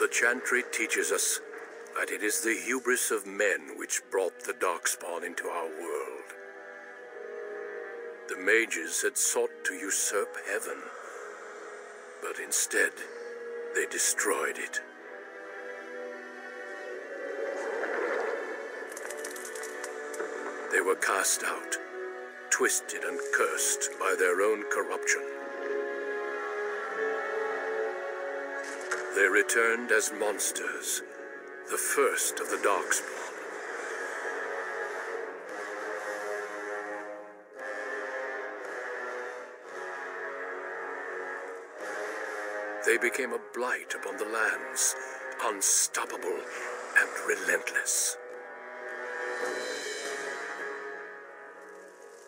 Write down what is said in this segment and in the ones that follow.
The chantry teaches us that it is the hubris of men which brought the Darkspawn into our world. The mages had sought to usurp heaven, but instead they destroyed it. They were cast out, twisted and cursed by their own corruption. They returned as monsters, the first of the Darkspawn. They became a blight upon the lands, unstoppable and relentless.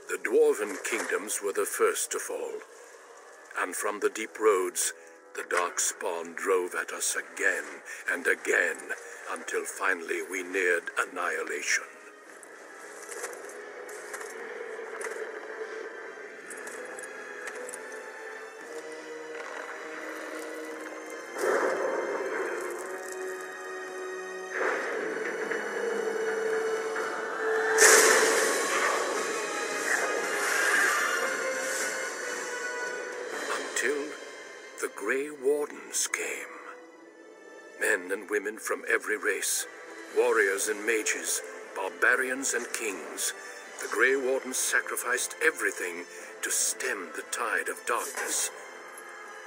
The dwarven kingdoms were the first to fall, and from the deep roads, the Darkspawn drove at us again and again, until finally we neared annihilation. The Grey Wardens came. Men and women from every race, warriors and mages, barbarians and kings. The Grey Wardens sacrificed everything to stem the tide of darkness,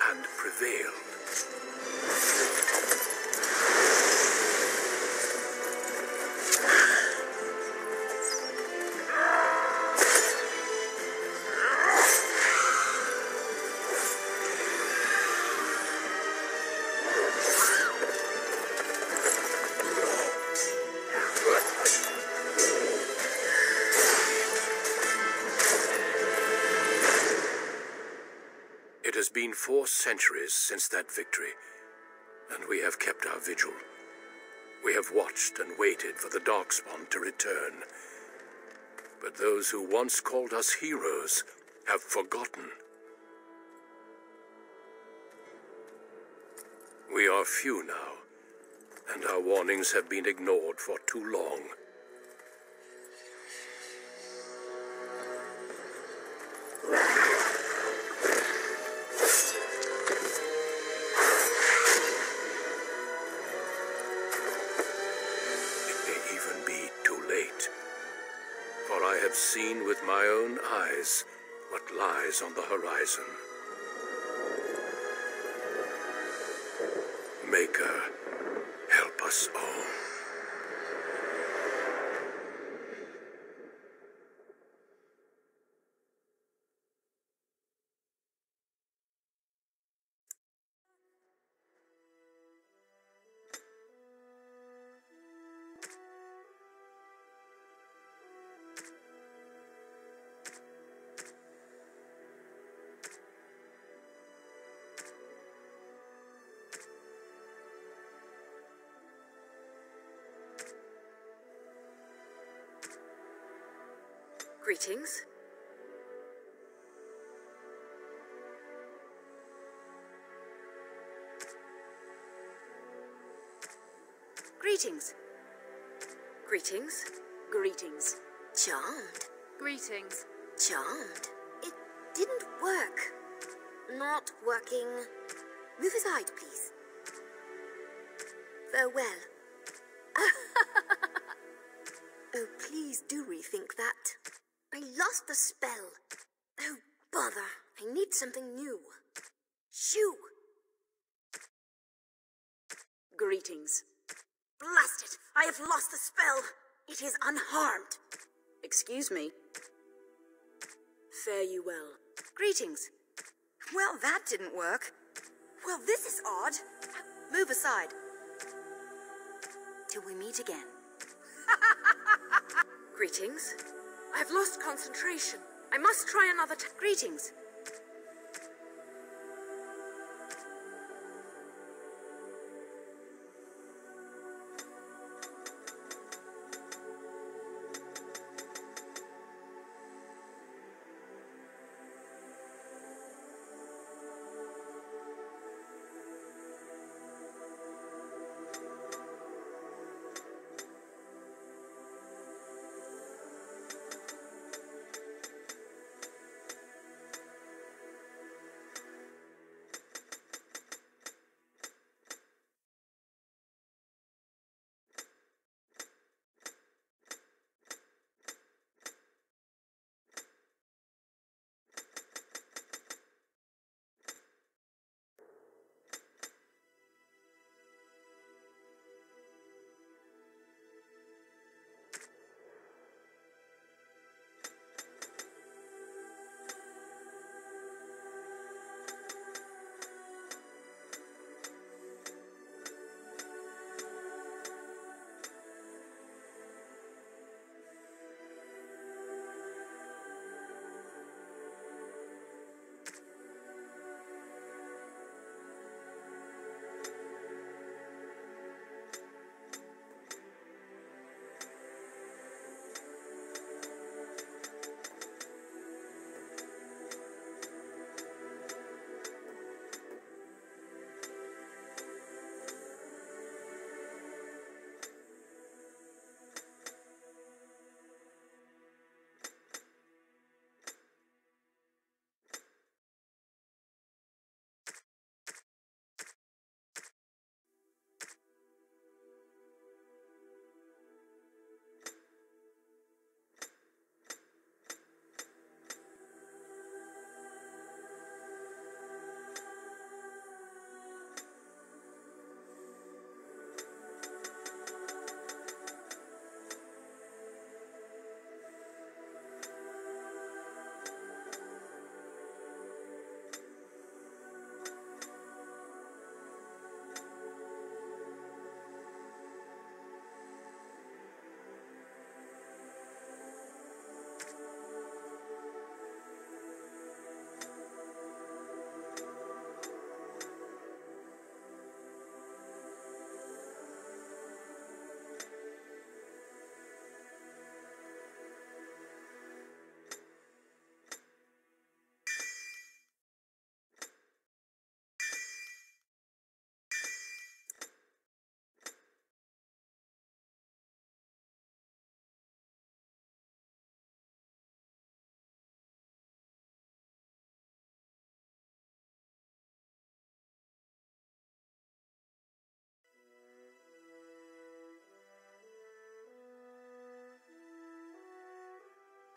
and prevailed. It has been 4 centuries since that victory, and we have kept our vigil. We have watched and waited for the Darkspawn to return. But those who once called us heroes have forgotten. We are few now, and our warnings have been ignored for too long. I have seen with my own eyes what lies on the horizon. Maker, help us all. Greetings. Greetings. Greetings. Greetings. Charmed. Greetings. Charmed. It didn't work. Not working. Move aside, please. Farewell. Oh, please do rethink that. I lost the spell. Oh, bother. I need something new. Shoo! Greetings. Blast it! I have lost the spell. It is unharmed. Excuse me. Fare you well. Greetings. Well, that didn't work. Well, this is odd. Move aside. Till we meet again. Greetings. I've lost concentration. I must try another Greetings.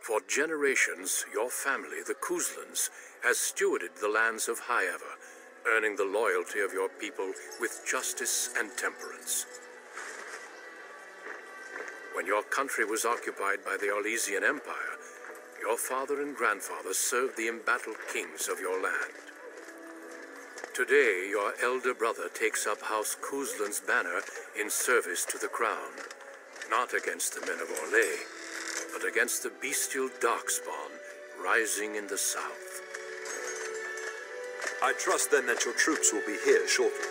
For generations, your family, the Couslands, has stewarded the lands of Howe, earning the loyalty of your people with justice and temperance. When your country was occupied by the Orlesian Empire, your father and grandfather served the embattled kings of your land. Today, your elder brother takes up House Cousland's banner in service to the crown, not against the men of Orlais, but against the bestial darkspawn rising in the south. I trust then that your troops will be here shortly.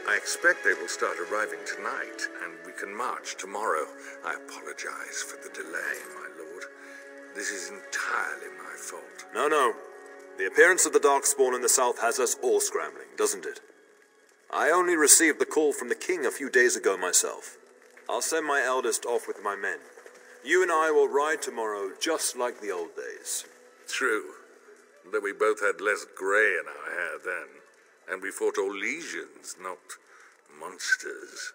I expect they will start arriving tonight, and we can march tomorrow. I apologize for the delay, my lord. This is entirely my fault. No. The appearance of the Darkspawn in the south has us all scrambling, doesn't it? I only received the call from the king a few days ago myself. I'll send my eldest off with my men. You and I will ride tomorrow just like the old days. True, though we both had less gray in our hair then, and we fought Orlesians, not monsters.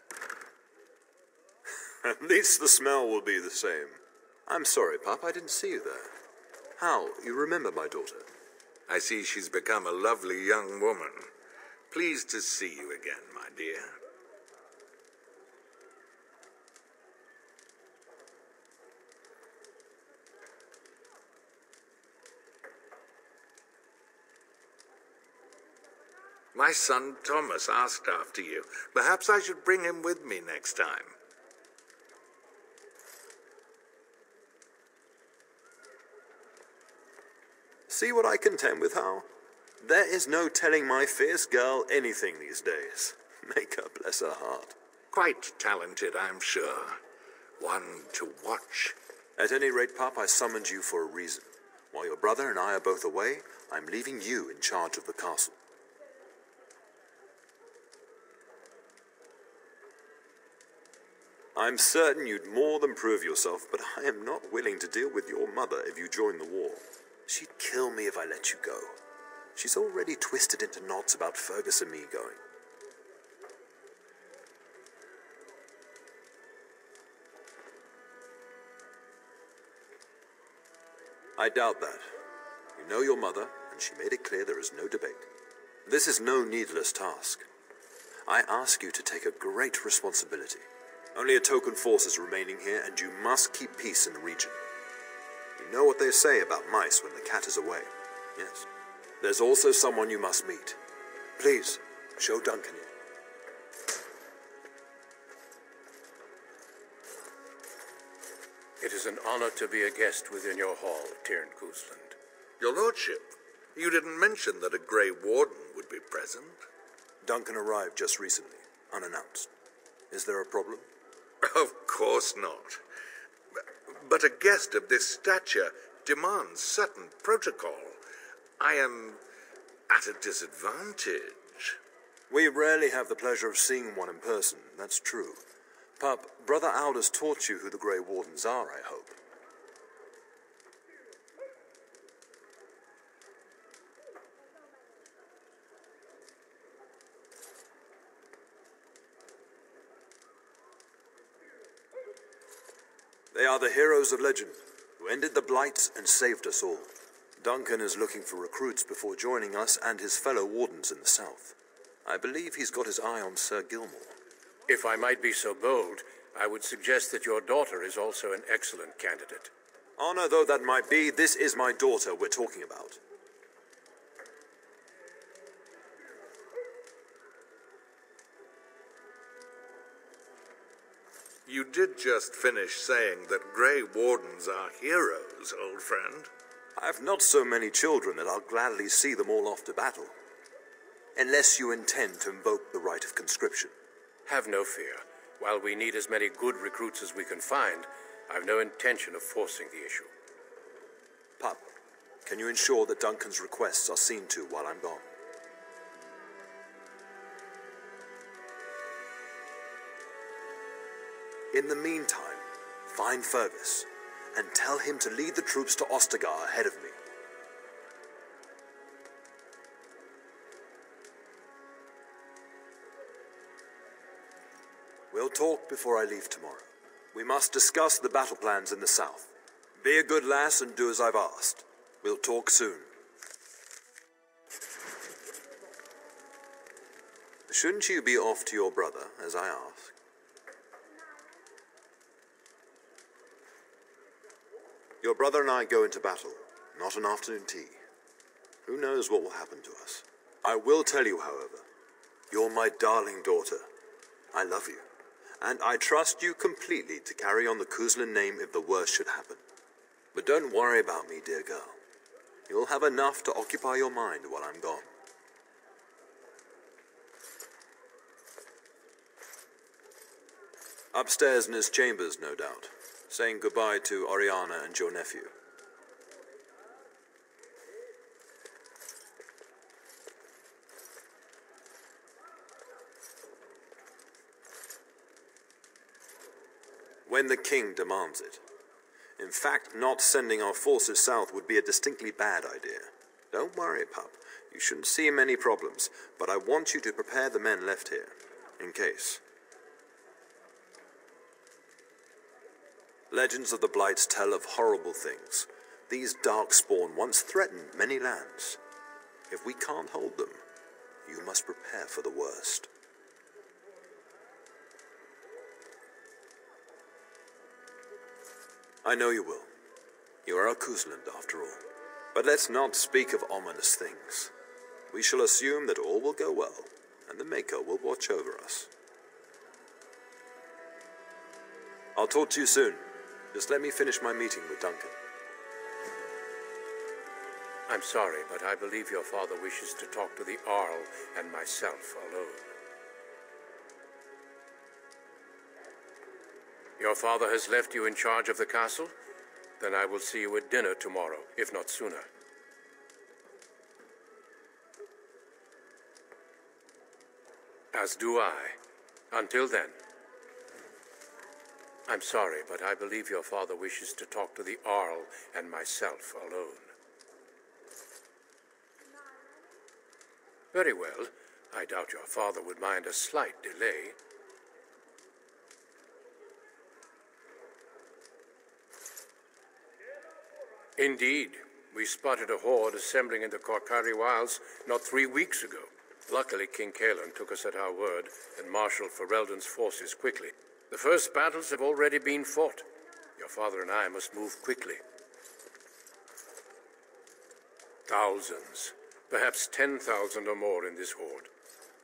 At least the smell will be the same. I'm sorry, Pop, I didn't see you there. How? You remember my daughter? I see she's become a lovely young woman. Pleased to see you again, my dear. My son Thomas asked after you. Perhaps I should bring him with me next time. See what I contend with, Howe? There is no telling my fierce girl anything these days. Make her bless her heart. Quite talented, I'm sure. One to watch. At any rate, Pop, I summoned you for a reason. While your brother and I are both away, I'm leaving you in charge of the castle. I'm certain you'd more than prove yourself, but I am not willing to deal with your mother if you join the war. She'd kill me if I let you go. She's already twisted into knots about Fergus and me going. I doubt that. You know your mother, and she made it clear there is no debate. This is no needless task. I ask you to take a great responsibility. Only a token force is remaining here, and you must keep peace in the region. You know what they say about mice when the cat is away. Yes. There's also someone you must meet. Please, show Duncan in. It is an honor to be a guest within your hall, Tyrn Cousland. Your lordship, you didn't mention that a Grey Warden would be present. Duncan arrived just recently, unannounced. Is there a problem? Of course not. But a guest of this stature demands certain protocol. I am at a disadvantage. We rarely have the pleasure of seeing one in person, that's true. Pup, Brother Aldous taught you who the Grey Wardens are, I hope. They are the heroes of legend, who ended the Blights and saved us all. Duncan is looking for recruits before joining us and his fellow wardens in the south. I believe he's got his eye on Sir Gilmore. If I might be so bold, I would suggest that your daughter is also an excellent candidate. Honor though that might be, this is my daughter we're talking about. You did just finish saying that Grey Wardens are heroes, old friend. I have not so many children that I'll gladly see them all off to battle. Unless you intend to invoke the right of conscription. Have no fear. While we need as many good recruits as we can find, I've no intention of forcing the issue. Pup, can you ensure that Duncan's requests are seen to while I'm gone? In the meantime, find Fergus, and tell him to lead the troops to Ostagar ahead of me. We'll talk before I leave tomorrow. We must discuss the battle plans in the south. Be a good lass and do as I've asked. We'll talk soon. Shouldn't you be off to your brother, as I asked? Your brother and I go into battle, not an afternoon tea. Who knows what will happen to us? I will tell you, however, you're my darling daughter. I love you, and I trust you completely to carry on the Cousland name if the worst should happen. But don't worry about me, dear girl. You'll have enough to occupy your mind while I'm gone. Upstairs in his chambers, no doubt, saying goodbye to Oriana and your nephew. When the king demands it. In fact, not sending our forces south would be a distinctly bad idea. Don't worry, pup. You shouldn't see many problems, but I want you to prepare the men left here, in case. Legends of the Blights tell of horrible things. These darkspawn once threatened many lands. If we can't hold them, you must prepare for the worst. I know you will. You are a Cousland, after all. But let's not speak of ominous things. We shall assume that all will go well, and the Maker will watch over us. I'll talk to you soon. Just let me finish my meeting with Duncan. I'm sorry, but I believe your father wishes to talk to the Earl and myself alone. Your father has left you in charge of the castle? Then I will see you at dinner tomorrow, if not sooner. As do I. Until then. I'm sorry, but I believe your father wishes to talk to the Earl and myself alone. Very well. I doubt your father would mind a slight delay. Indeed. We spotted a horde assembling in the Korkari Wilds not 3 weeks ago. Luckily, King Cousland took us at our word and marshaled Ferelden's forces quickly. The first battles have already been fought. Your father and I must move quickly. Thousands, perhaps 10,000 or more in this horde.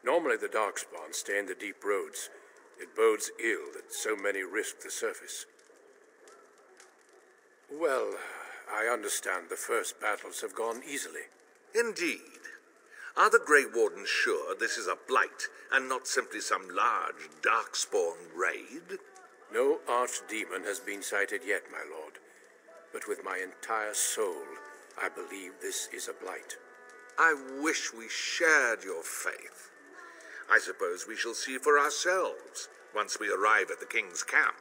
Normally the Darkspawn stay in the deep roads. It bodes ill that so many risk the surface. Well, I understand the first battles have gone easily. Indeed. Are the Grey Wardens sure this is a blight, and not simply some large, darkspawn raid? No archdemon has been sighted yet, my lord. But with my entire soul, I believe this is a blight. I wish we shared your faith. I suppose we shall see for ourselves once we arrive at the king's camp.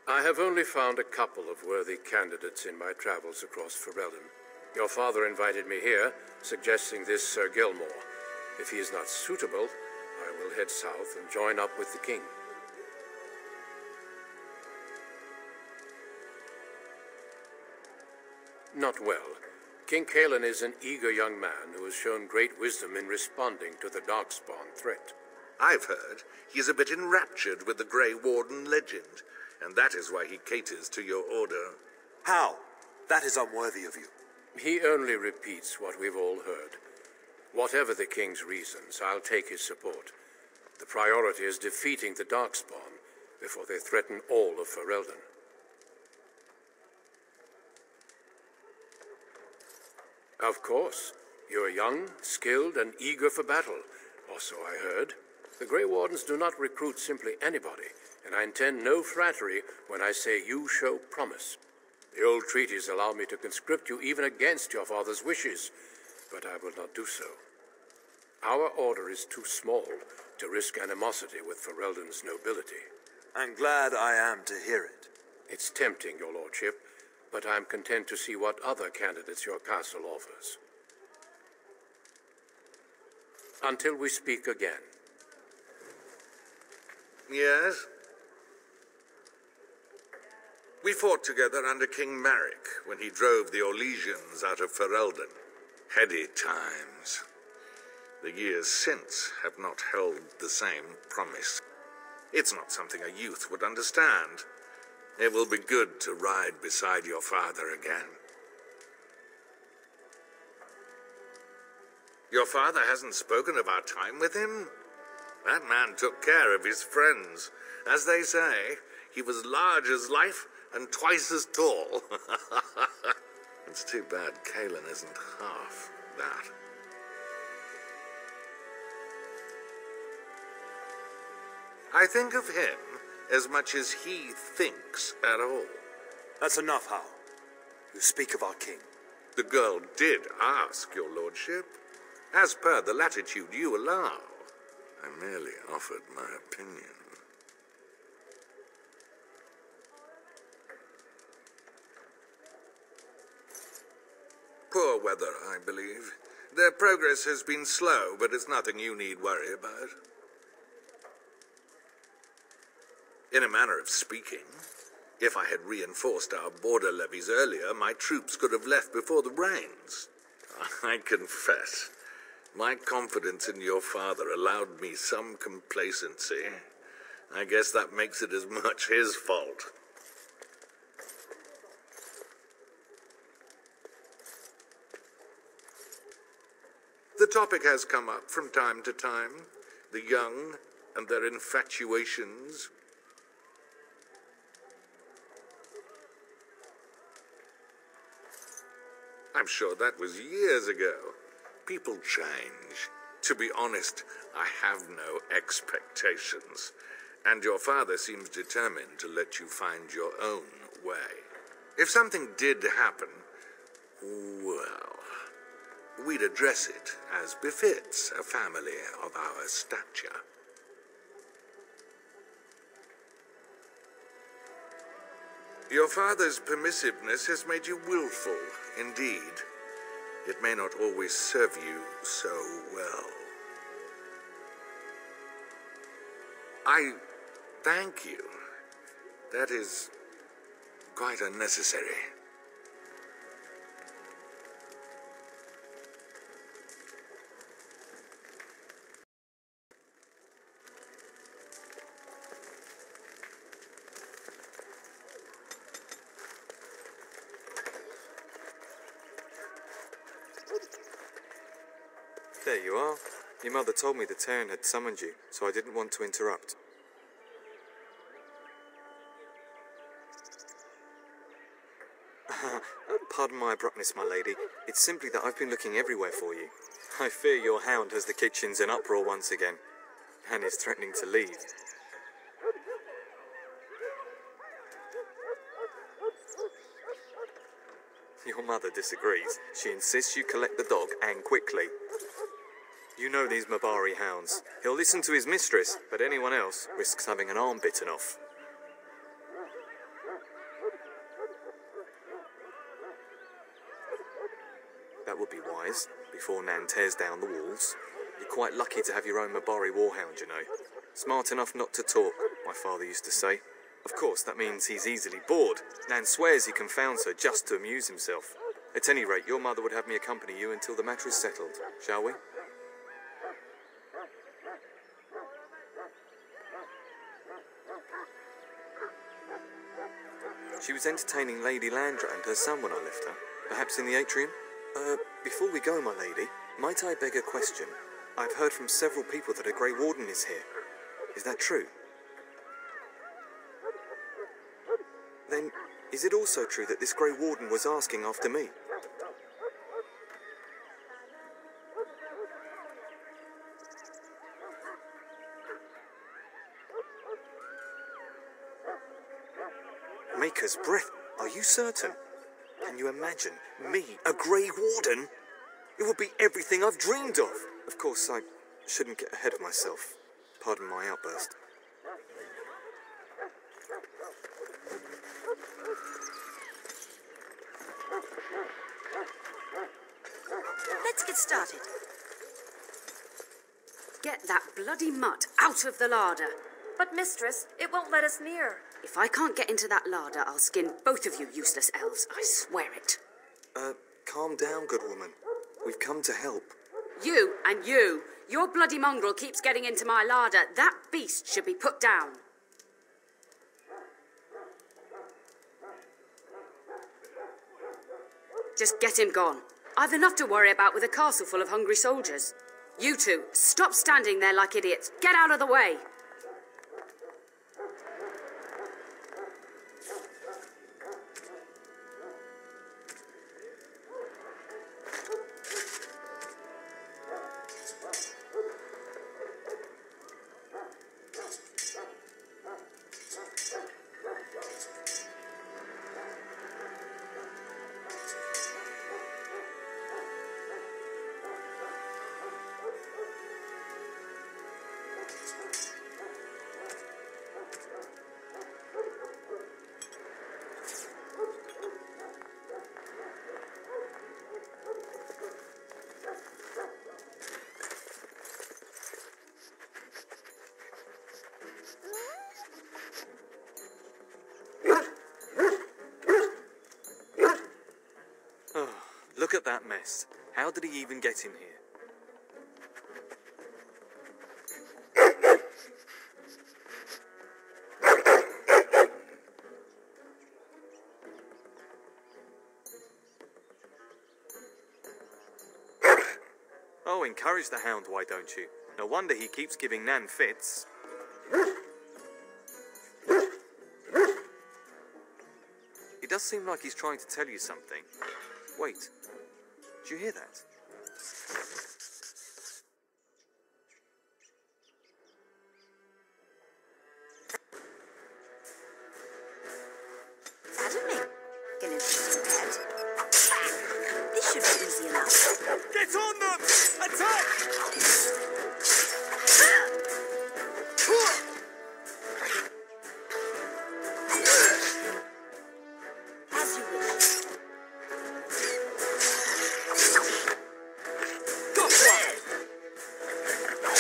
I have only found a couple of worthy candidates in my travels across Ferelden. Your father invited me here, suggesting this Sir Gilmore. If he is not suitable, I will head south and join up with the king. Not well. King Cousland is an eager young man who has shown great wisdom in responding to the Darkspawn threat. I've heard he is a bit enraptured with the Grey Warden legend, and that is why he caters to your order. How? That is unworthy of you. He only repeats what we've all heard. Whatever the king's reasons, I'll take his support. The priority is defeating the Darkspawn before they threaten all of Ferelden. Of course. You're young, skilled, and eager for battle, or so I heard. The Grey Wardens do not recruit simply anybody, and I intend no flattery when I say you show promise. The old treaties allow me to conscript you even against your father's wishes, but I will not do so. Our order is too small to risk animosity with Ferelden's nobility. I'm glad I am to hear it. It's tempting, your lordship, but I'm content to see what other candidates your castle offers. Until we speak again. Yes? We fought together under King Maric when he drove the Orlesians out of Ferelden. Heady times. The years since have not held the same promise. It's not something a youth would understand. It will be good to ride beside your father again. Your father hasn't spoken of our time with him? That man took care of his friends. As they say, he was large as life and twice as tall. It's too bad Kalen isn't half that. I think of him as much as he thinks at all. That's enough, Howe. You speak of our king. The girl did ask, your lordship. As per the latitude you allow, I merely offered my opinion. Poor weather, I believe. Their progress has been slow, but it's nothing you need worry about. In a manner of speaking, if I had reinforced our border levies earlier, my troops could have left before the rains. I confess, my confidence in your father allowed me some complacency. I guess that makes it as much his fault. The topic has come up from time to time, the young and their infatuations. I'm sure that was years ago. People change. To be honest, I have no expectations. And your father seems determined to let you find your own way. If something did happen, well, we'd address it as befits a family of our stature. Your father's permissiveness has made you willful, indeed. It may not always serve you so well. I thank you. That is quite unnecessary. There you are. Your mother told me the Terran had summoned you, so I didn't want to interrupt. Pardon my abruptness, my lady. It's simply that I've been looking everywhere for you. I fear your hound has the kitchens in uproar once again, and is threatening to leave. Your mother disagrees. She insists you collect the dog, and quickly. You know these Mabari hounds. He'll listen to his mistress, but anyone else risks having an arm bitten off. That would be wise, before Nan tears down the walls. You're quite lucky to have your own Mabari warhound, you know. Smart enough not to talk, my father used to say. Of course, that means he's easily bored. Nan swears he confounds her just to amuse himself. At any rate, your mother would have me accompany you until the matter is settled, shall we? She was entertaining Lady Landra and her son when I left her. Perhaps in the atrium? Before we go, my lady, might I beg a question? I've heard from several people that a Grey Warden is here. Is that true? Then, is it also true that this Grey Warden was asking after me? Maker's breath, are you certain? Can you imagine me, a Grey Warden? It would be everything I've dreamed of. Of course, I shouldn't get ahead of myself. Pardon my outburst. Let's get started. Get that bloody mutt out of the larder. But, mistress, it won't let us near. If I can't get into that larder, I'll skin both of you useless elves. I swear it. Calm down, good woman. We've come to help. You and you. Your bloody mongrel keeps getting into my larder. That beast should be put down. Just get him gone. I've enough to worry about with a castle full of hungry soldiers. You two, stop standing there like idiots. Get out of the way. Look at that mess. How did he even get in here? Oh, encourage the hound, why don't you? No wonder he keeps giving Nan fits. He does seem like he's trying to tell you something. Wait, did you hear that? Adamant. Gonna be dead. This should be easy enough. Get on them! Attack! As you wish.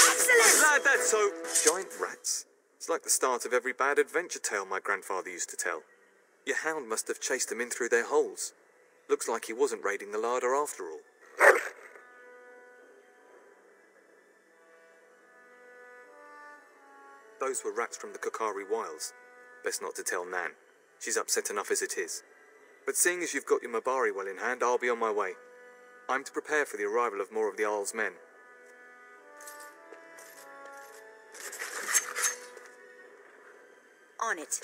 Excellent! Glad that's so... Giant rats? It's like the start of every bad adventure tale my grandfather used to tell. Your hound must have chased them in through their holes. Looks like he wasn't raiding the larder after all. Those were rats from the Kokari Wilds. Best not to tell Nan. She's upset enough as it is. But seeing as you've got your Mabari well in hand, I'll be on my way. I'm to prepare for the arrival of more of the Isle's men. On it.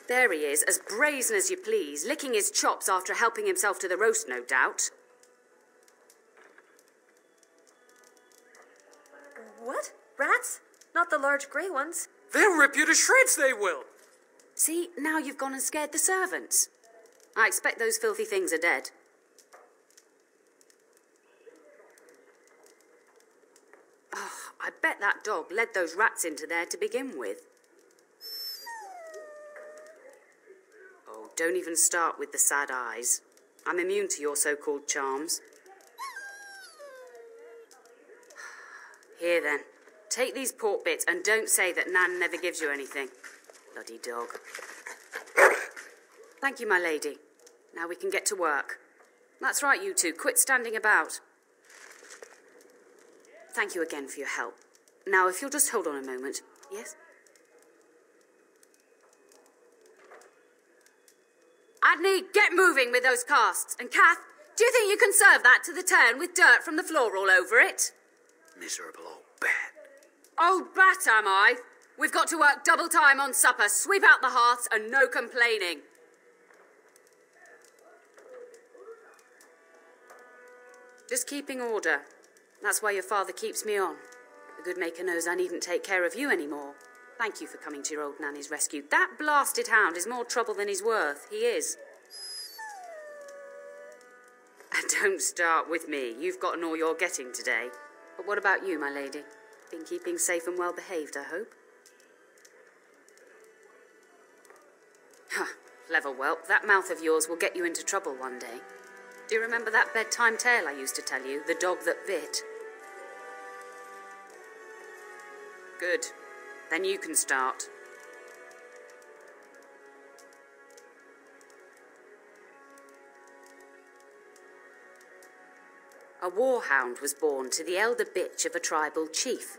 There he is, as brazen as you please, licking his chops after helping himself to the roast, no doubt. What? Rats? Not the large grey ones. They'll rip you to shreds, they will. See, now you've gone and scared the servants. I expect those filthy things are dead. Oh, I bet that dog led those rats into there to begin with. Oh, don't even start with the sad eyes. I'm immune to your so-called charms. Here then, take these pork bits and don't say that Nan never gives you anything. Bloody dog. Thank you, my lady. Now we can get to work. That's right, you two. Quit standing about. Thank you again for your help. Now, if you'll just hold on a moment. Yes? Adney, get moving with those casts. And Kath, do you think you can serve that to the turn with dirt from the floor all over it? Miserable old bat. Old bat, am I? We've got to work double time on supper, sweep out the hearths, and no complaining. Just keeping order. That's why your father keeps me on. The good maker knows I needn't take care of you anymore. Thank you for coming to your old nanny's rescue. That blasted hound is more trouble than he's worth. He is. Don't start with me. You've gotten all you're getting today. But what about you, my lady? Been keeping safe and well behaved, I hope? Huh, clever whelp. That mouth of yours will get you into trouble one day. Do you remember that bedtime tale I used to tell you? The dog that bit? Good. Then you can start. A warhound was born to the elder bitch of a tribal chief.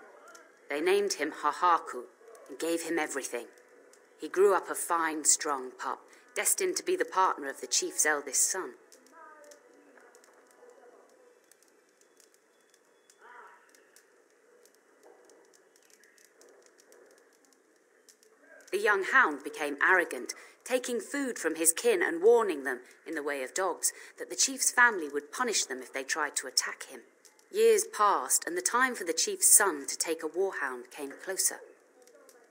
They named him Hahaku and gave him everything. He grew up a fine, strong pup, destined to be the partner of the chief's eldest son. The young hound became arrogant, taking food from his kin and warning them, in the way of dogs, that the chief's family would punish them if they tried to attack him. Years passed, and the time for the chief's son to take a warhound came closer.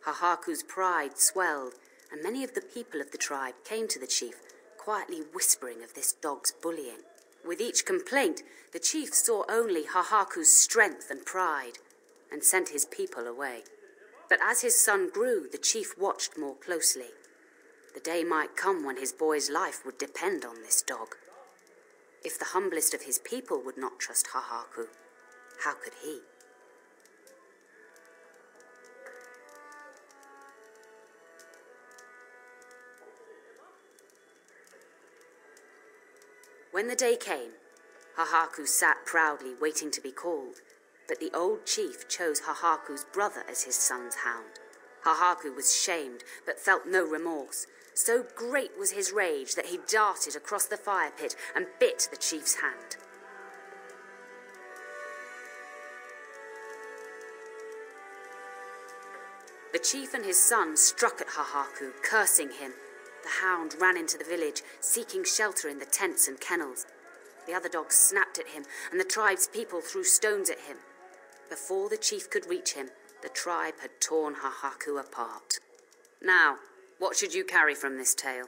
Hahaku's pride swelled, and many of the people of the tribe came to the chief, quietly whispering of this dog's bullying. With each complaint, the chief saw only Hahaku's strength and pride, and sent his people away. But as his son grew, the chief watched more closely. The day might come when his boy's life would depend on this dog. If the humblest of his people would not trust Hahaku, how could he? When the day came, Hahaku sat proudly waiting to be called, but the old chief chose Hahaku's brother as his son's hound. Hahaku was shamed, but felt no remorse. So great was his rage that he darted across the fire pit and bit the chief's hand. The chief and his son struck at Hahaku, cursing him. The hound ran into the village, seeking shelter in the tents and kennels. The other dogs snapped at him, and the tribe's people threw stones at him. Before the chief could reach him, the tribe had torn Hahaku apart. Now, what should you carry from this tale?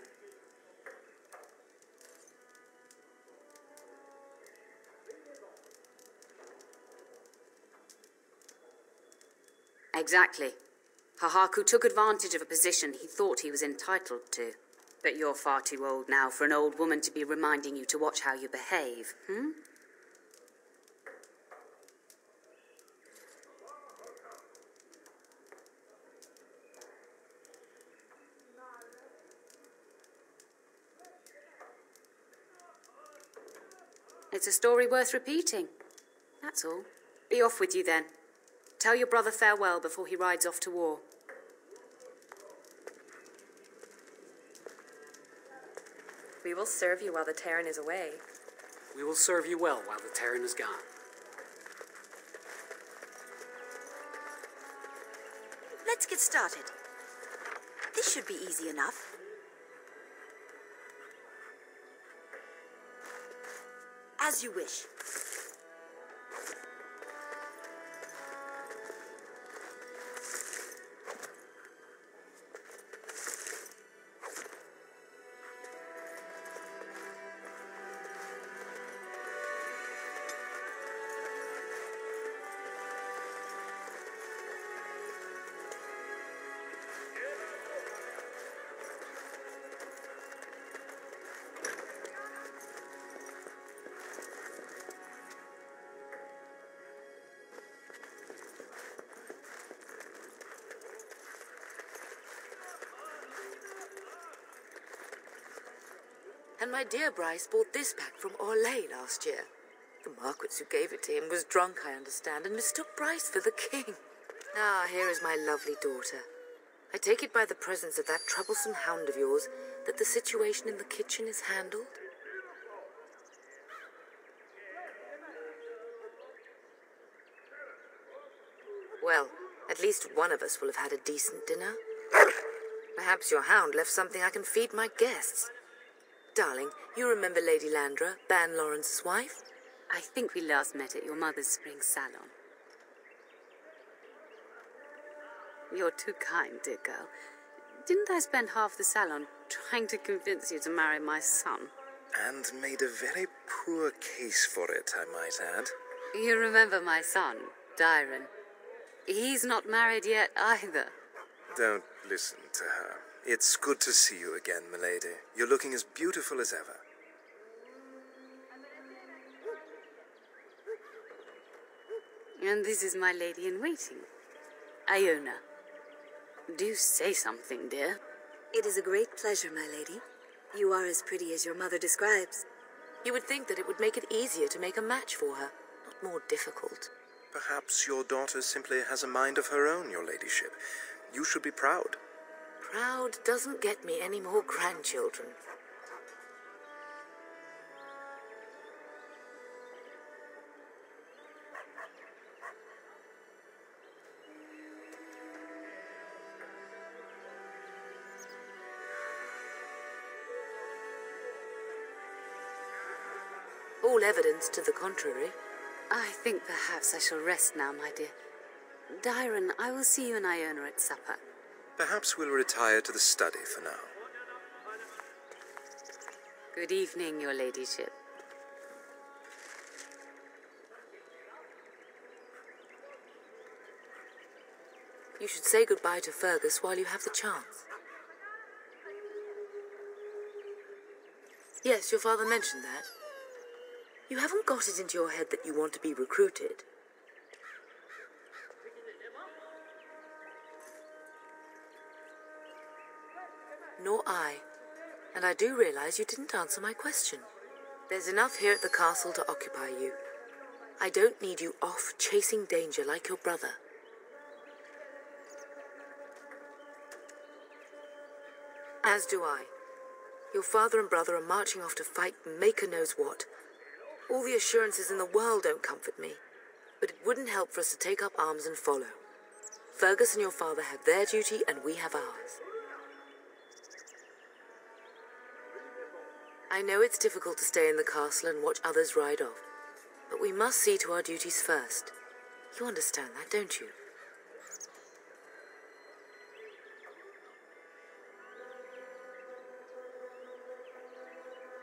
Exactly. Hahaku took advantage of a position he thought he was entitled to. But you're far too old now for an old woman to be reminding you to watch how you behave, It's a story worth repeating. That's all. Be off with you then. Tell your brother farewell before he rides off to war. We will serve you while the Terran is away. We will serve you well while the Terran is gone. Let's get started. This should be easy enough. As you wish. And my dear Bryce bought this pack from Orlais last year. The Marquis who gave it to him was drunk, I understand, and mistook Bryce for the king. Ah, here is my lovely daughter. I take it by the presence of that troublesome hound of yours that the situation in the kitchen is handled? Well, at least one of us will have had a decent dinner. Perhaps your hound left something I can feed my guests. Darling, you remember Lady Landra, Ban Lawrence's wife? I think we last met at your mother's spring salon. You're too kind, dear girl. Didn't I spend half the salon trying to convince you to marry my son? and made a very poor case for it, I might add. You remember my son, Dyron. He's not married yet either. Don't listen to her. It's good to see you again, milady. You're looking as beautiful as ever. And this is my lady-in-waiting, Iona. Do say something, dear. It is a great pleasure, my lady. You are as pretty as your mother describes. You would think that it would make it easier to make a match for her, not more difficult. Perhaps your daughter simply has a mind of her own, your ladyship. You should be proud. Proud doesn't get me any more grandchildren. All evidence to the contrary. I think perhaps I shall rest now, my dear. Dyron, I will see you and Iona at supper. Perhaps we'll retire to the study for now. Good evening, your ladyship. You should say goodbye to Fergus while you have the chance. Yes, your father mentioned that. You haven't got it into your head that you want to be recruited. Nor I. And I do realize you didn't answer my question. There's enough here at the castle to occupy you. I don't need you off chasing danger like your brother. As do I. Your father and brother are marching off to fight Maker knows what. All the assurances in the world don't comfort me, but it wouldn't help for us to take up arms and follow. Fergus and your father have their duty, and we have ours. I know it's difficult to stay in the castle and watch others ride off, but we must see to our duties first. You understand that, don't you?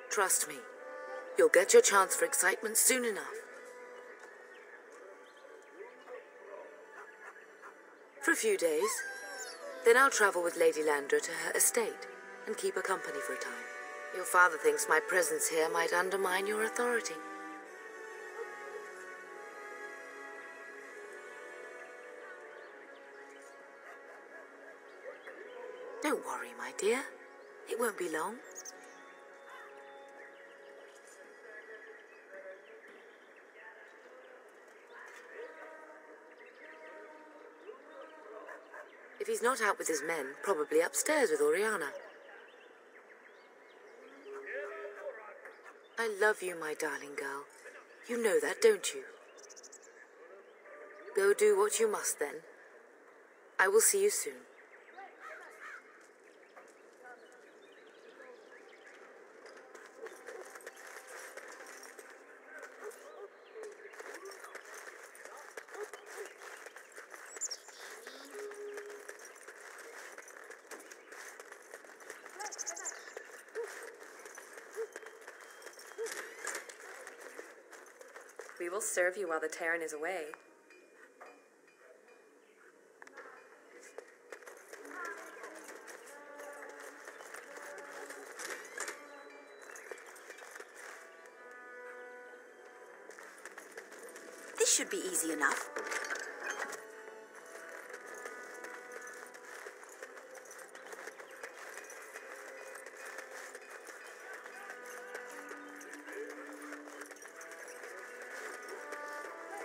Trust me. You'll get your chance for excitement soon enough. For a few days. Then I'll travel with Lady Landra to her estate and keep her company for a time. Your father thinks my presence here might undermine your authority. Don't worry, my dear. It won't be long. If he's not out with his men, probably upstairs with Oriana. I love you, my darling girl. You know that, don't you? Go do what you must, then. I will see you soon. We will serve you while the Terran is away. This should be easy enough.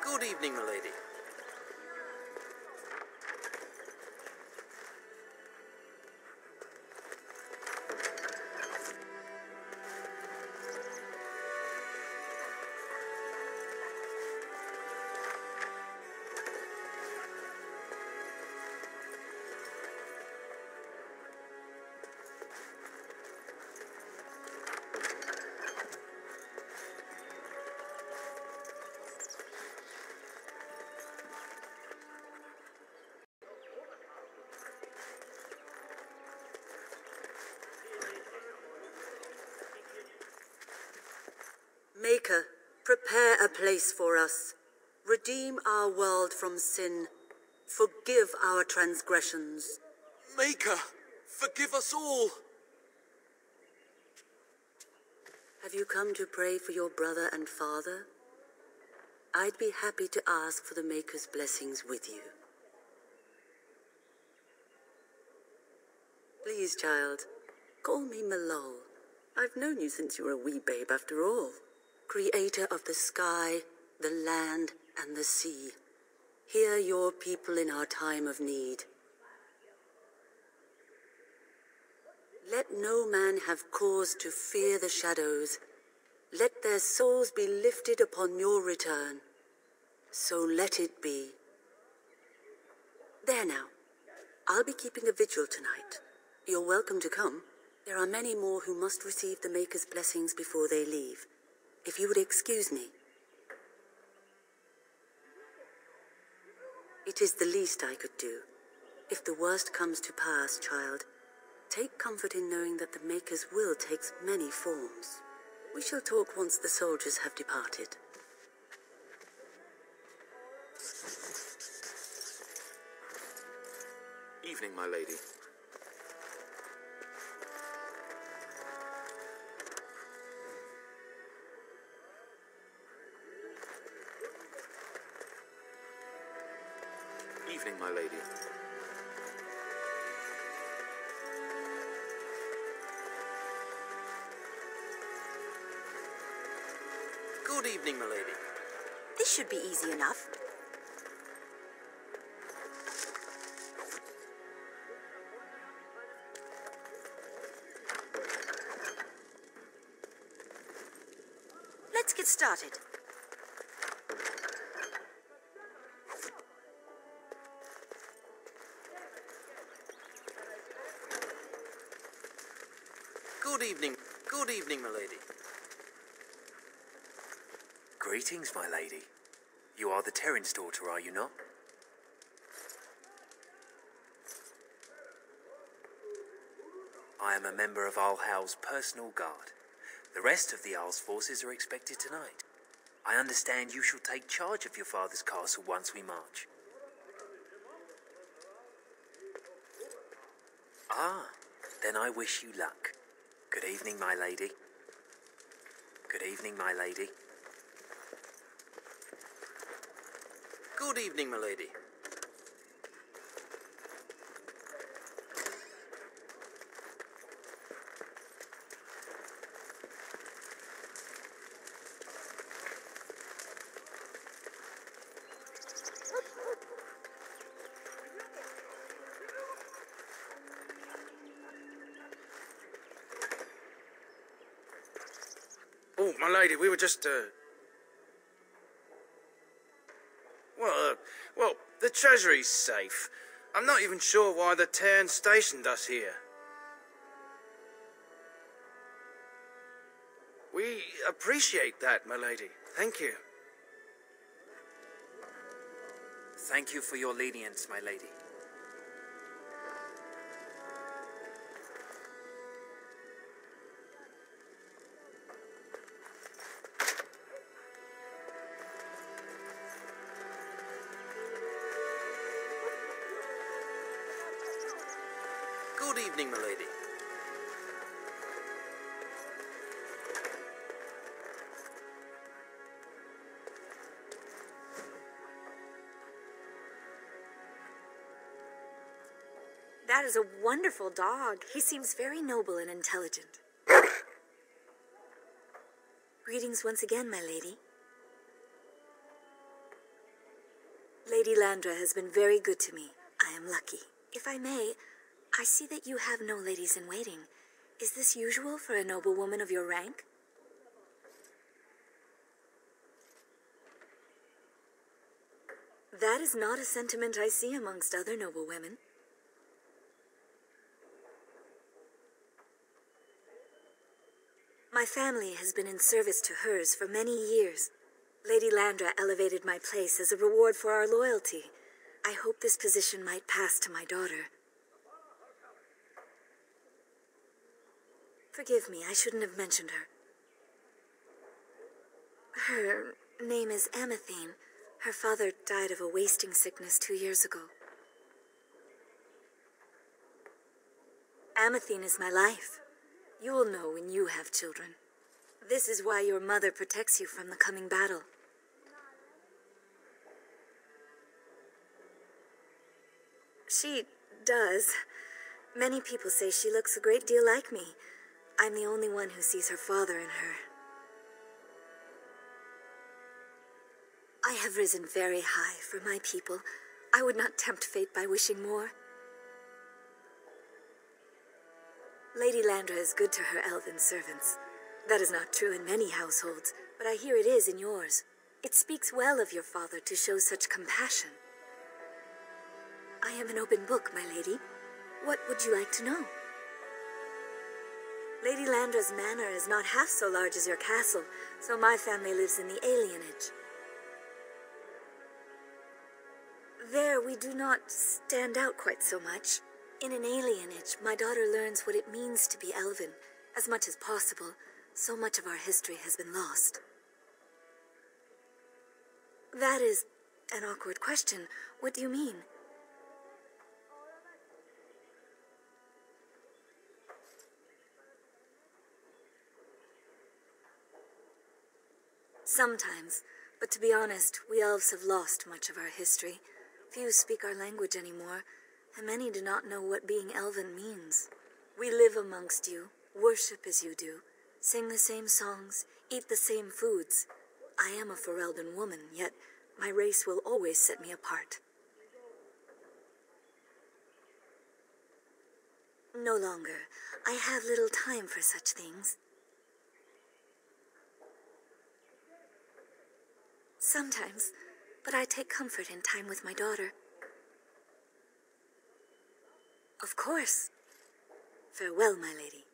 Good evening, milady. Maker, prepare a place for us. Redeem our world from sin. Forgive our transgressions. Maker, forgive us all. Have you come to pray for your brother and father? I'd be happy to ask for the Maker's blessings with you. Please, child, call me Malol. I've known you since you were a wee babe after all. Creator of the sky, the land, and the sea. Hear your people in our time of need. Let no man have cause to fear the shadows. Let their souls be lifted upon your return. So let it be. There now. I'll be keeping a vigil tonight. You're welcome to come. There are many more who must receive the Maker's blessings before they leave. If you would excuse me. It is the least I could do. If the worst comes to pass, child, take comfort in knowing that the Maker's will takes many forms. We shall talk once the soldiers have departed. Evening, my lady. Evening, my lady. Good evening, my lady. This should be easy enough. Let's get started. Good evening, my lady. Greetings, my lady. You are the Terran's daughter, are you not? I am a member of Howe's personal guard. The rest of the Jarl's forces are expected tonight. I understand you shall take charge of your father's castle once we march. Ah, then I wish you luck. Good evening, my lady. Good evening, my lady. Good evening, my lady. Oh, my lady, we were just, Well, the treasury's safe. I'm not even sure why the Terran stationed us here. We appreciate that, my lady. Thank you. Thank you for your lenience, my lady. Good evening, my lady. That is a wonderful dog. He seems very noble and intelligent. Greetings once again, my lady. Lady Landra has been very good to me. I am lucky. If I may, I see that you have no ladies in waiting. Is this usual for a noblewoman of your rank? That is not a sentiment I see amongst other noblewomen. My family has been in service to hers for many years. Lady Landra elevated my place as a reward for our loyalty. I hope this position might pass to my daughter. Forgive me, I shouldn't have mentioned her. Her name is Amathine. Her father died of a wasting sickness 2 years ago. Amathine is my life. You will know when you have children. This is why your mother protects you from the coming battle. She does. Many people say she looks a great deal like me. I'm the only one who sees her father in her. I have risen very high for my people. I would not tempt fate by wishing more. Lady Landra is good to her elven servants. That is not true in many households, but I hear it is in yours. It speaks well of your father to show such compassion. I am an open book, my lady. What would you like to know? Lady Landra's manor is not half so large as your castle, so my family lives in the alienage. There we do not stand out quite so much. In an alienage, my daughter learns what it means to be elven, as much as possible. So much of our history has been lost. That is an awkward question. What do you mean? Sometimes, but to be honest, we elves have lost much of our history. Few speak our language anymore, and many do not know what being elven means. We live amongst you, worship as you do, sing the same songs, eat the same foods. I am a Ferelden woman, yet my race will always set me apart. No longer. I have little time for such things. Sometimes, but I take comfort in time with my daughter. Of course. Farewell, my lady.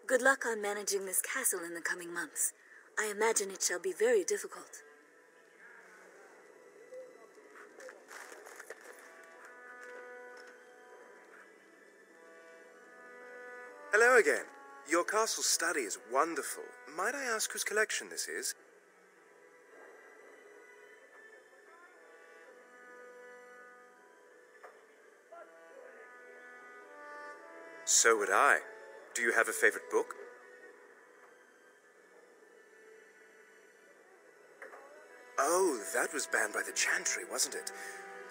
Good luck on managing this castle in the coming months. I imagine it shall be very difficult. Hello again. Your castle study is wonderful. Might I ask whose collection this is? So would I. Do you have a favorite book? Oh, that was banned by the Chantry, wasn't it?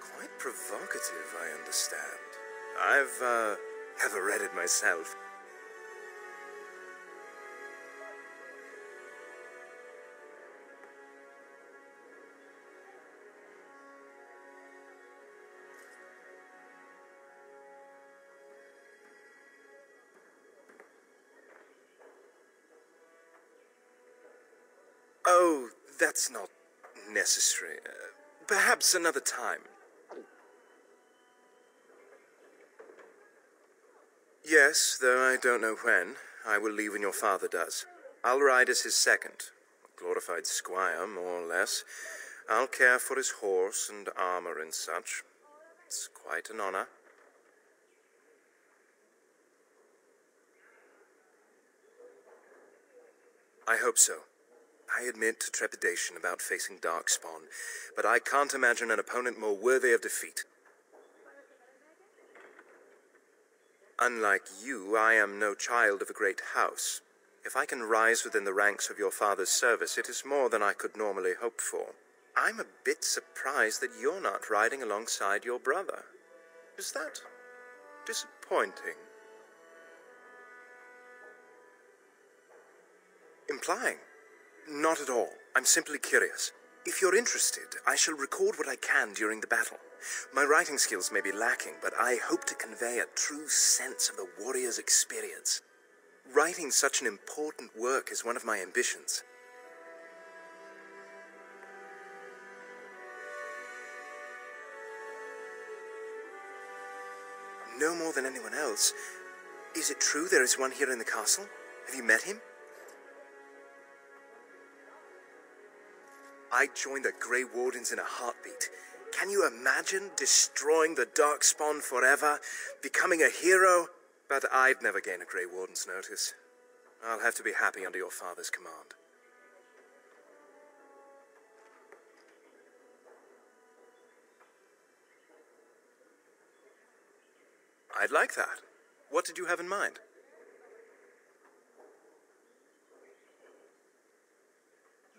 Quite provocative, I understand. I've, never read it myself. Oh, that's not necessary. Perhaps another time. Yes, though I don't know when. I will leave when your father does. I'll ride as his second. A glorified squire, more or less. I'll care for his horse and armor and such. It's quite an honor. I hope so. I admit to trepidation about facing Darkspawn, but I can't imagine an opponent more worthy of defeat. Unlike you, I am no child of a great house. If I can rise within the ranks of your father's service, it is more than I could normally hope for. I'm a bit surprised that you're not riding alongside your brother. Is that disappointing? Implying? Not at all. I'm simply curious. If you're interested, I shall record what I can during the battle. My writing skills may be lacking, but I hope to convey a true sense of the warrior's experience. Writing such an important work is one of my ambitions. No more than anyone else. Is it true there is one here in the castle? Have you met him? I'd join the Grey Wardens in a heartbeat. Can you imagine destroying the Darkspawn forever, becoming a hero? But I'd never gain a Grey Warden's notice. I'll have to be happy under your father's command. I'd like that. What did you have in mind?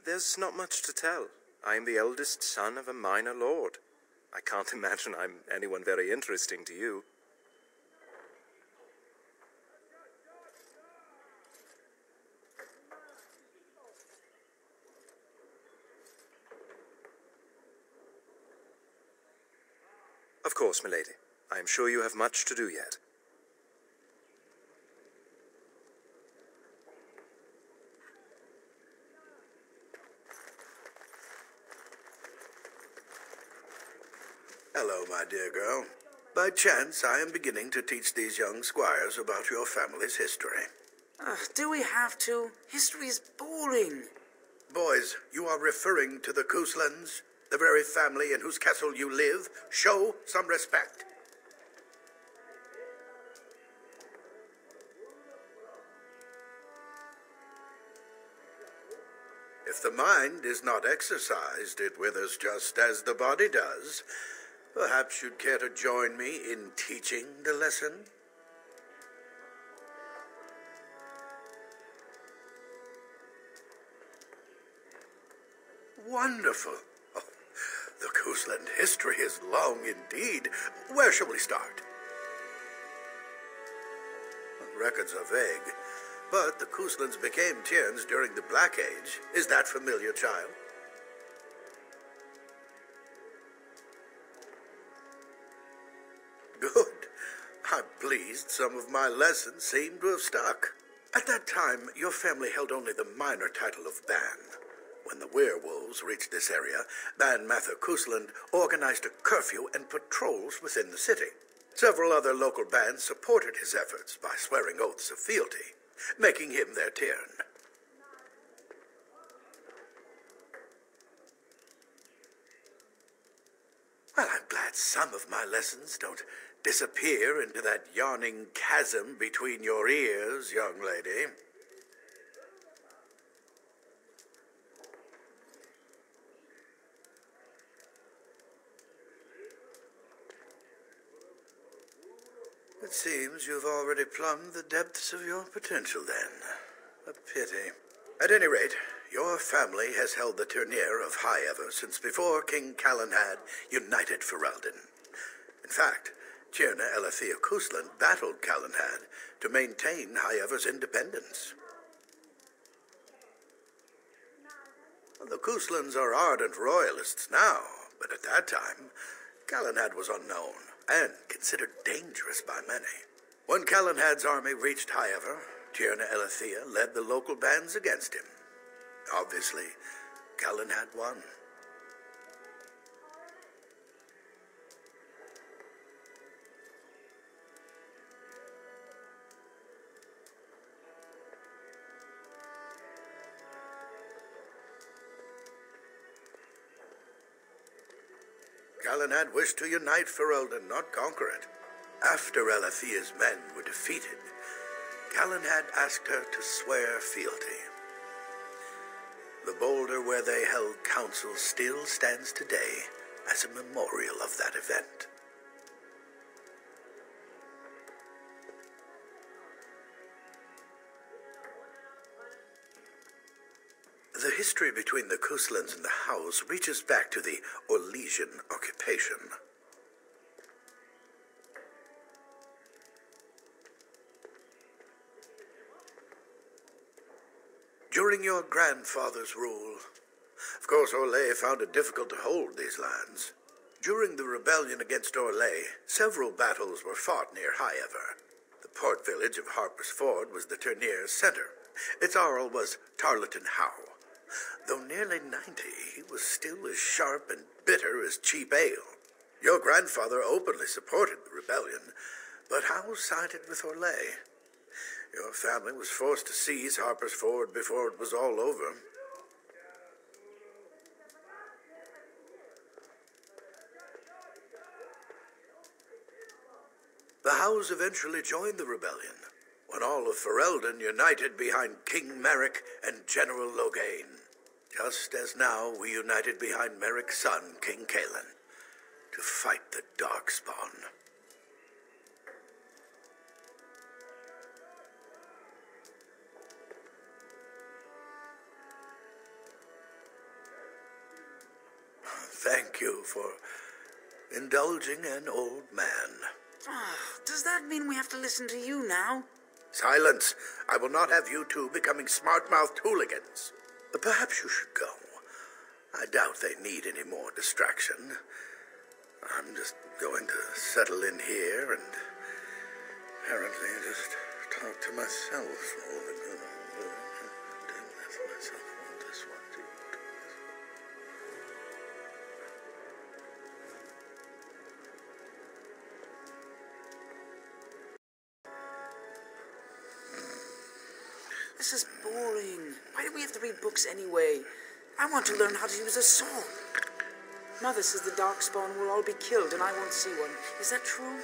There's not much to tell. I am the eldest son of a minor lord. I can't imagine I'm anyone very interesting to you. Of course, milady. I am sure you have much to do yet. Hello, my dear girl. By chance, I am beginning to teach these young squires about your family's history. Do we have to? History is boring. Boys, you are referring to the Couslands, the very family in whose castle you live. Show some respect. If the mind is not exercised, it withers just as the body does. Perhaps you'd care to join me in teaching the lesson? Wonderful. Oh, the Cousland history is long indeed. Where shall we start? Records are vague, but the Couslands became Tierns during the Black Age. Is that familiar, child? Good. I'm pleased some of my lessons seem to have stuck. At that time, your family held only the minor title of Ban. When the werewolves reached this area, Ban Mather Cousland organized a curfew and patrols within the city. Several other local bands supported his efforts by swearing oaths of fealty, making him their Tiern. Well, I'm glad some of my lessons don't disappear into that yawning chasm between your ears, young lady. It seems you've already plumbed the depths of your potential, then. A pity. At any rate, your family has held the tournure of Howe since before King Cousland united Ferelden. In fact, Tierna Elethea Cousland battled Cousland to maintain Howe's independence. The Couslands are ardent royalists now, but at that time, Cousland was unknown and considered dangerous by many. When Cousland's army reached Howe, Tierna Elethea led the local bands against him. Obviously, Cousland won. Cousland wished to unite Ferelden, not conquer it. After Elethea's men were defeated, Cousland asked her to swear fealty. The boulder where they held council still stands today as a memorial of that event. The history between the Couslands and the Howes reaches back to the Orlesian occupation. During your grandfather's rule, of course, Orlais found it difficult to hold these lands. During the rebellion against Orlais, several battles were fought near However. The port village of Harper's Ford was the tourneur's center. Its Jarl was Tarleton Howe. Though nearly 90, he was still as sharp and bitter as cheap ale. Your grandfather openly supported the rebellion, but Howe sided with Orlais. Your family was forced to seize Harper's Ford before it was all over. The Howes eventually joined the rebellion, when all of Ferelden united behind King Merrick and General Logain, just as now we united behind Merrick's son, King Caelan, to fight the Darkspawn. Thank you for indulging an old man. Does that mean we have to listen to you now? Silence! I will not have you two becoming smart-mouthed hooligans. Perhaps you should go. I doubt they need any more distraction. I'm just going to settle in here and apparently just talk to myself. This is boring. Why do we have to read books anyway? I want to learn how to use a sword. Mother says the Darkspawn will all be killed and I won't see one. Is that true?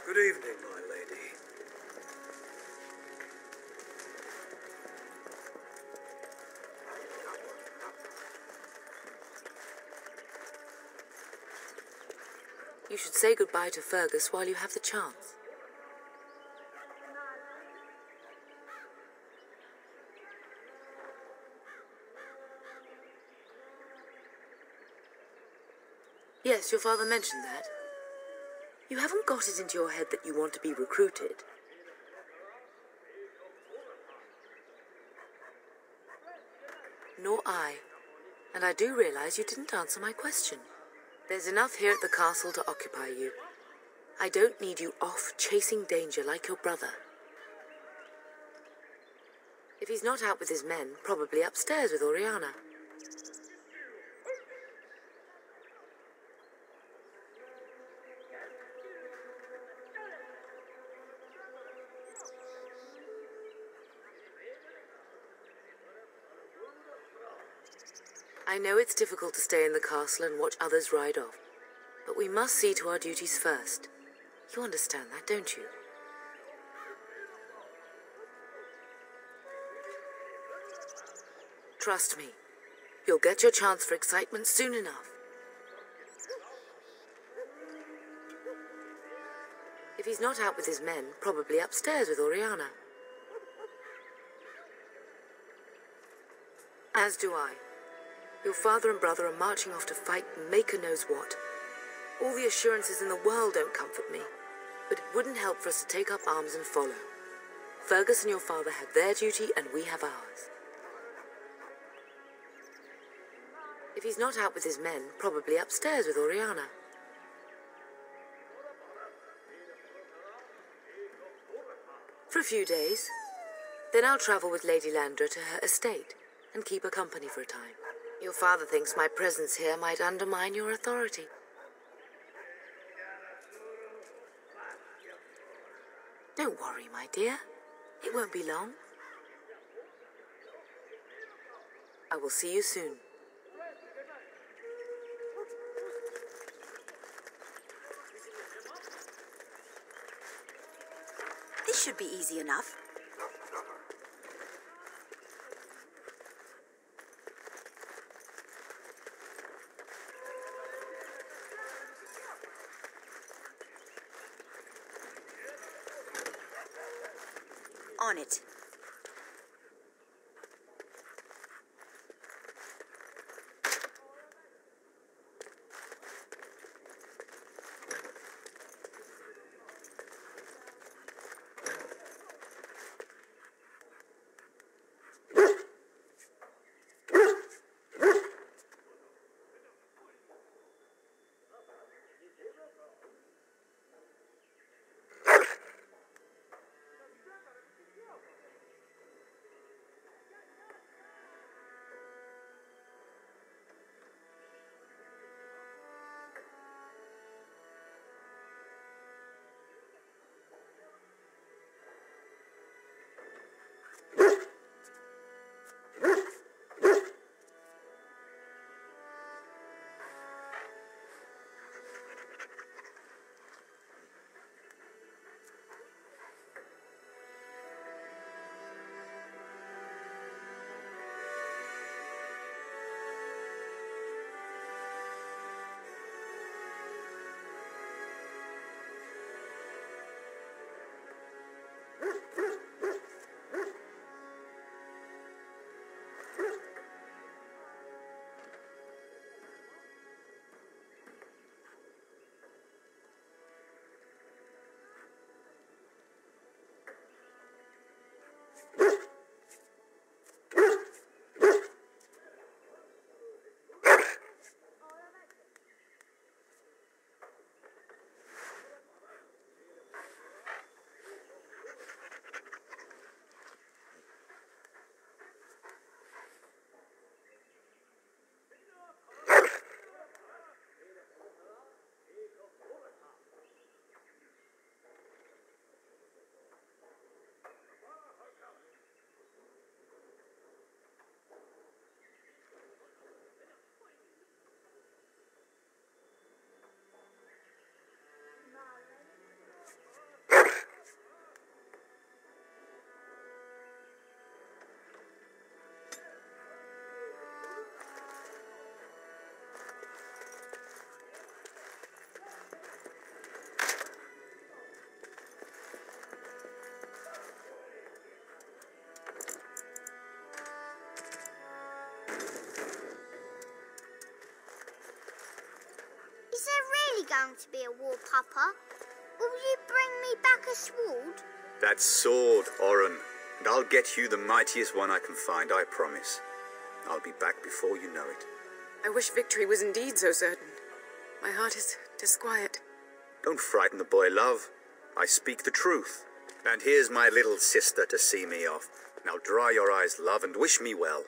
Good evening, my lady. You should say goodbye to Fergus while you have the chance. Yes, your father mentioned that. You haven't got it into your head that you want to be recruited. Nor I. And I do realize you didn't answer my question. There's enough here at the castle to occupy you. I don't need you off chasing danger like your brother. If he's not out with his men, probably upstairs with Oriana. I know it's difficult to stay in the castle and watch others ride off, but we must see to our duties first. You understand that, don't you? Trust me, you'll get your chance for excitement soon enough. If he's not out with his men, probably upstairs with Oriana. As do I. Your father and brother are marching off to fight Maker knows what. All the assurances in the world don't comfort me, but it wouldn't help for us to take up arms and follow. Fergus and your father have their duty and we have ours. If he's not out with his men, probably upstairs with Oriana. For a few days. Then I'll travel with Lady Landra to her estate and keep her company for a time. Your father thinks my presence here might undermine your authority. Don't worry, my dear. It won't be long. I will see you soon. This should be easy enough. On it. going to be a war, Papa. Will you bring me back a sword? That sword, Oren. And I'll get you the mightiest one I can find, I promise. I'll be back before you know it. I wish victory was indeed so certain. My heart is disquiet. Don't frighten the boy, love. I speak the truth. And here's my little sister to see me off. Now dry your eyes, love, and wish me well.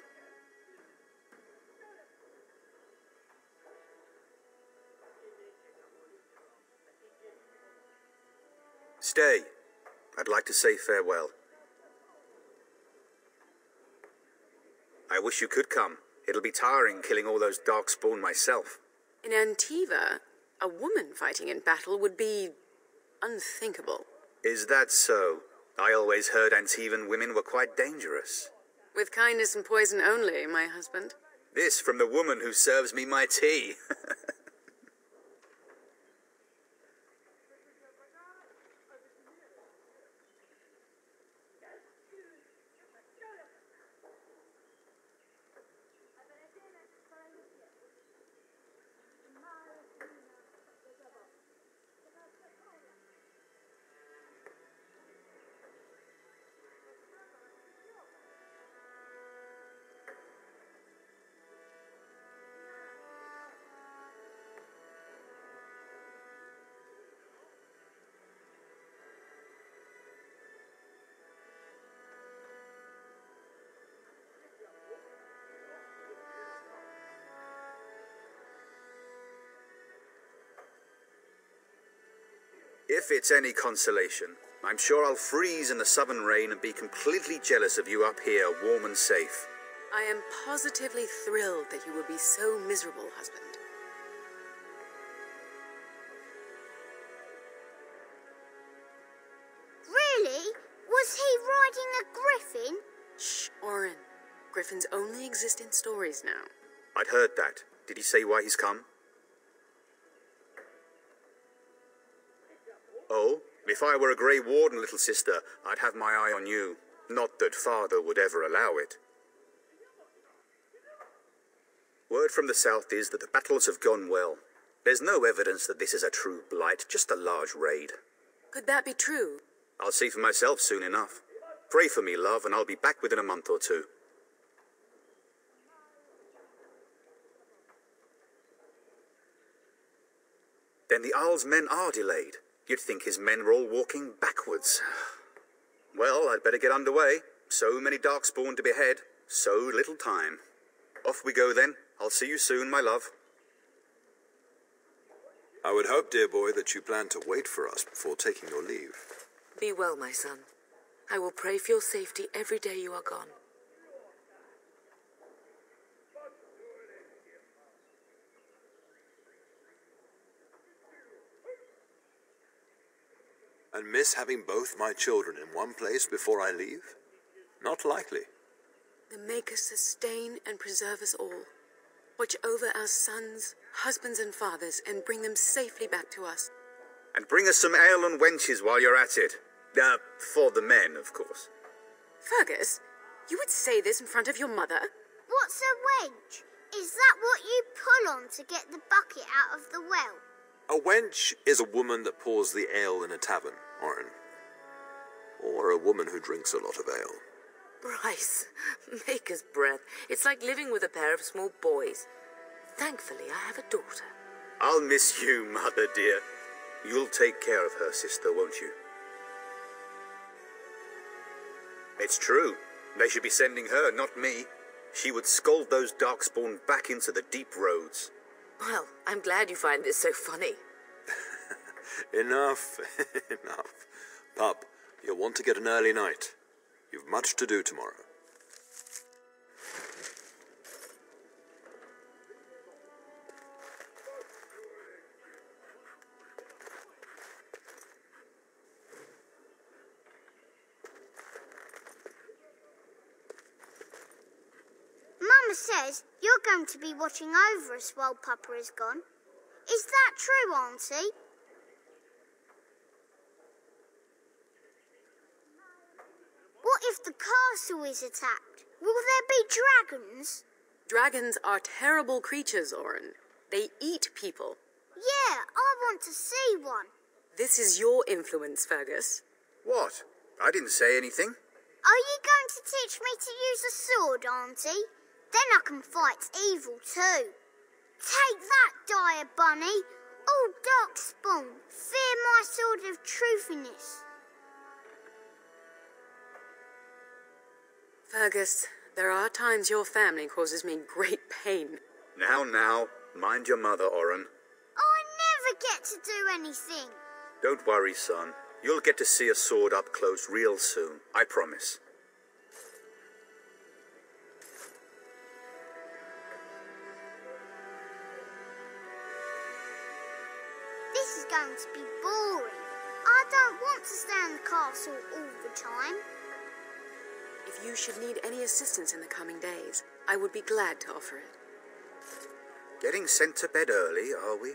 Stay. I'd like to say farewell. I wish you could come. It'll be tiring killing all those darkspawn myself. In Antiva, a woman fighting in battle would be unthinkable. Is that so? I always heard Antivan women were quite dangerous. With kindness and poison only, my husband. This from the woman who serves me my tea. If it's any consolation, I'm sure I'll freeze in the southern rain and be completely jealous of you up here, warm and safe. I am positively thrilled that you will be so miserable, husband. Really? Was he riding a griffin? Shh, Oren. Griffins only exist in stories now. I'd heard that. Did he say why he's come? Oh, if I were a Grey Warden, little sister, I'd have my eye on you. Not that Father would ever allow it. Word from the south is that the battles have gone well. There's no evidence that this is a true blight, just a large raid. Could that be true? I'll see for myself soon enough. Pray for me, love, and I'll be back within a month or two. Then the Jarl's men are delayed. You'd think his men were all walking backwards. Well, I'd better get underway. So many darkspawn to behead, so little time. Off we go then. I'll see you soon, my love. I would hope, dear boy, that you plan to wait for us before taking your leave. Be well, my son. I will pray for your safety every day you are gone. And miss having both my children in one place before I leave? Not likely. The Maker sustain and preserve us all. Watch over our sons, husbands and fathers, and bring them safely back to us. And bring us some ale and wenches while you're at it. For the men, of course. Fergus, you would say this in front of your mother? What's a wench? Is that what you pull on to get the bucket out of the well? A wench is a woman that pours the ale in a tavern, Oren. Or a woman who drinks a lot of ale. Bryce, Maker's breath. It's like living with a pair of small boys. Thankfully, I have a daughter. I'll miss you, mother dear. You'll take care of her, sister, won't you? It's true. They should be sending her, not me. She would scold those darkspawn back into the deep roads. Well, I'm glad you find this so funny. Enough, enough. Pup, you'll want to get an early night. You've much to do tomorrow. Mama says you're going to be watching over us while Papa is gone. Is that true, Auntie? What if the castle is attacked? Will there be dragons? Dragons are terrible creatures, Oren. They eat people. Yeah, I want want to see one. This is your influence, Fergus. What? I didn't say anything. Are you going to teach me to use a sword, Auntie? Then I can fight evil too. Take that, dire bunny. Oh, Darkspawn, fear my sword of truthiness. Fergus, there are times your family causes me great pain. Now, mind your mother, Oren. I never get to do anything. Don't worry, son. You'll get to see a sword up close real soon, I promise. This is going to be boring. I don't want to stay in the castle all the time. If you should need any assistance in the coming days, I would be glad to offer it. Getting sent to bed early, are we?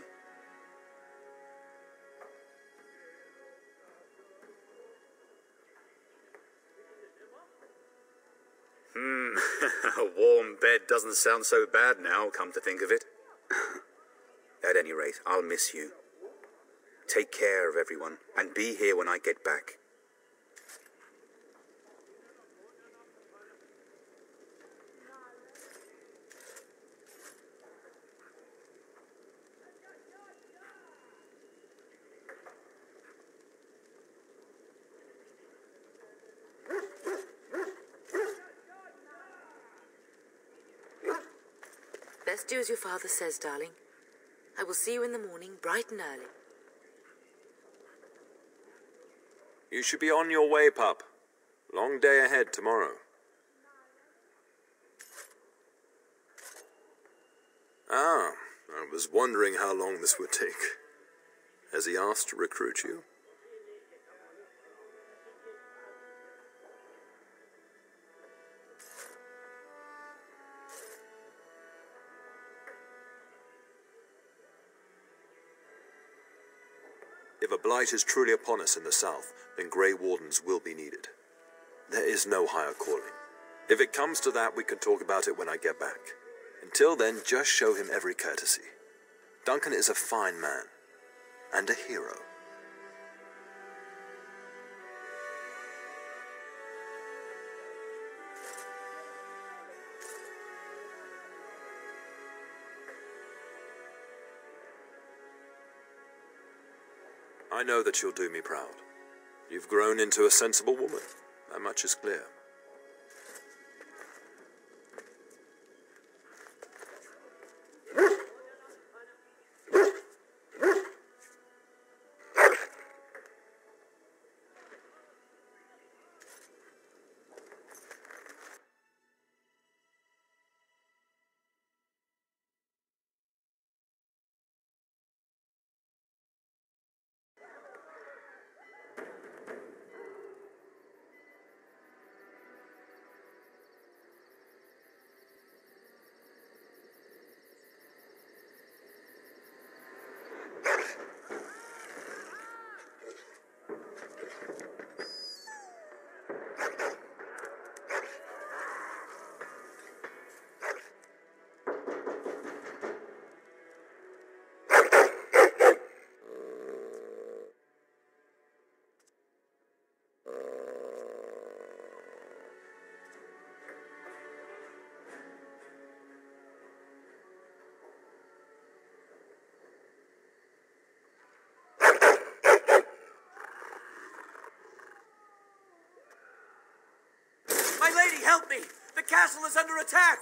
A warm bed doesn't sound so bad now, come to think of it. At any rate, I'll miss you. Take care of everyone, and be here when I get back. Best do as your father says, darling. I will see you in the morning, bright and early. You should be on your way, pup. Long day ahead tomorrow. Ah, I was wondering how long this would take. Has he asked to recruit you? If a blight is truly upon us in the south, then Grey Wardens will be needed. There is no higher calling. If it comes to that, we can talk about it when I get back. Until then, just show him every courtesy. Duncan is a fine man, and a hero. I know that you'll do me proud. You've grown into a sensible woman. That much is clear. My lady, help me! The castle is under attack!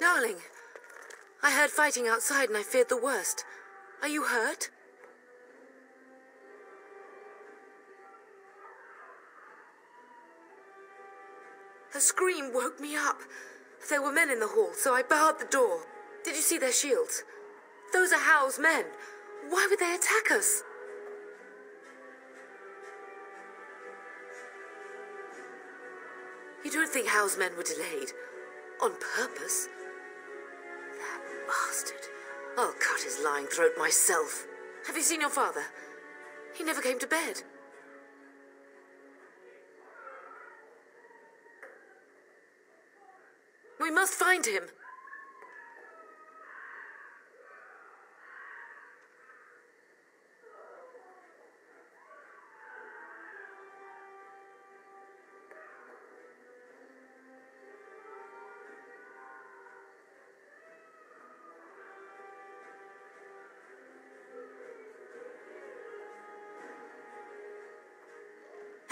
Darling, I heard fighting outside and I feared the worst. Are you hurt? Her scream woke me up. There were men in the hall, so I barred the door. Did you see their shields? Those are Howe's men. Why would they attack us? You don't think Howe's men were delayed? On purpose? That bastard. I'll cut his lying throat myself. Have you seen your father? He never came to bed. We must find him.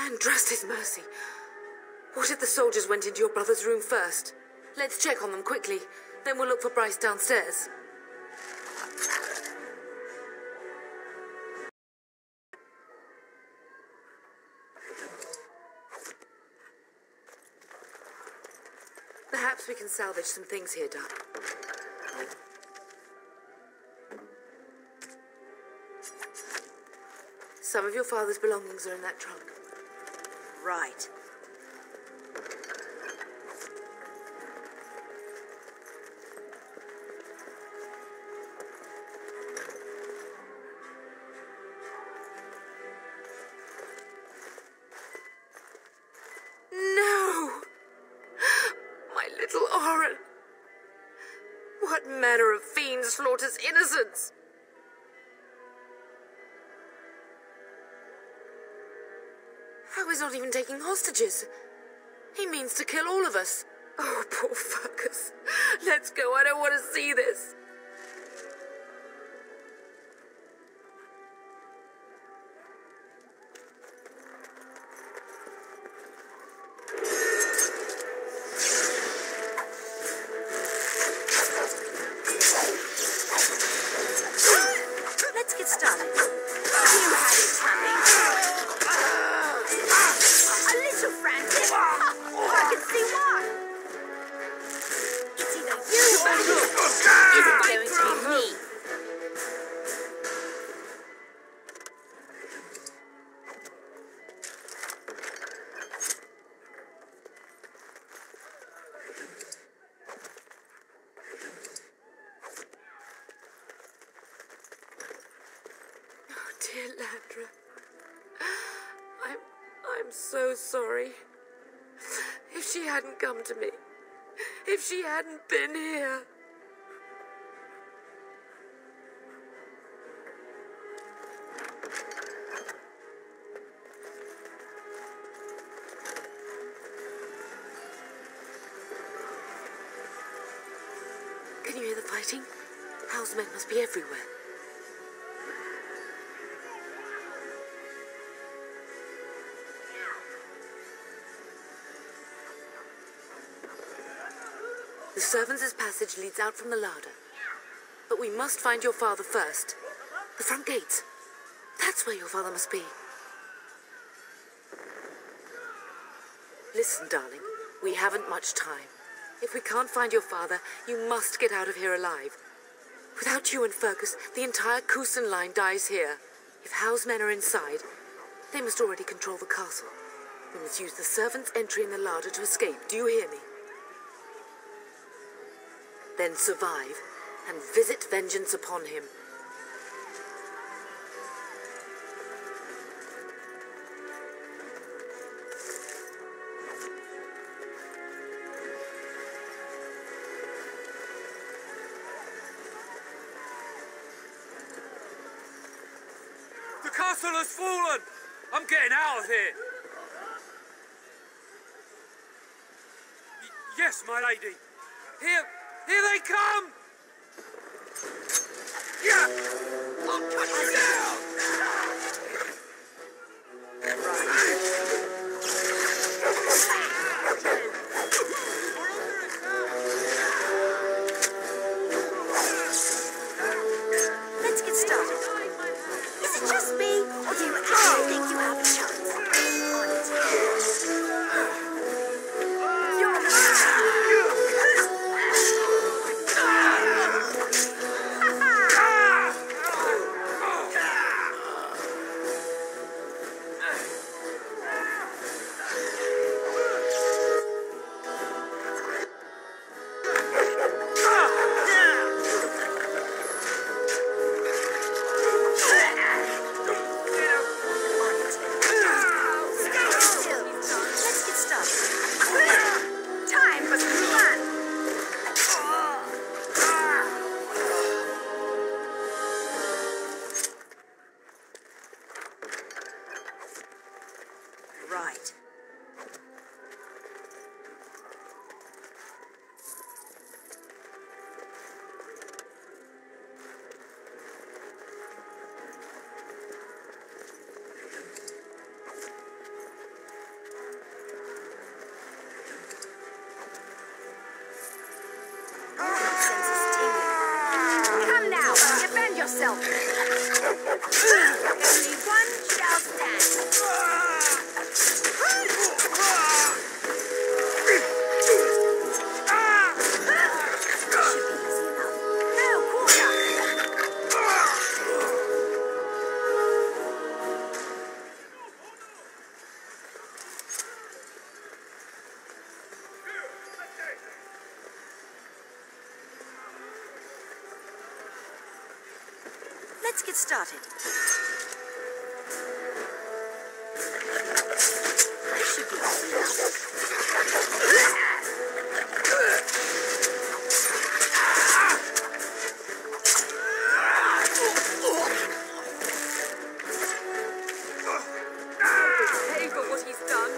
And trust his mercy. What if the soldiers went into your brother's room first? Let's check on them quickly. Then we'll look for Bryce downstairs. Perhaps we can salvage some things here, darling. Some of your father's belongings are in that trunk. Right. No! My little Oren! What manner of fiend slaughters innocents? Howe is not even taking hostages. He means to kill all of us. Oh, poor fuckers. Let's go, I don't want to see this. Let's get started. You had it coming. A little frantic. I can see why. It's either you or it's going to be me. Dear Landra, I'm so sorry. If she hadn't come to me, if she hadn't been here. Can you hear the fighting? Howe's men must be everywhere. The servants' passage leads out from the larder. But we must find your father first. The front gates. That's where your father must be. Listen, darling. We haven't much time. If we can't find your father, you must get out of here alive. Without you and Fergus, the entire Cousland line dies here. If Howe's men are inside, they must already control the castle. We must use the servants' entry in the larder to escape. Do you hear me? Then survive, and visit vengeance upon him. The castle has fallen! I'm getting out of here! Yes, my lady. Here they come! Yeah! I'll cut you down! yourself. Only one shall stand. Let's get started. This should be easy enough. Pay for what he's done.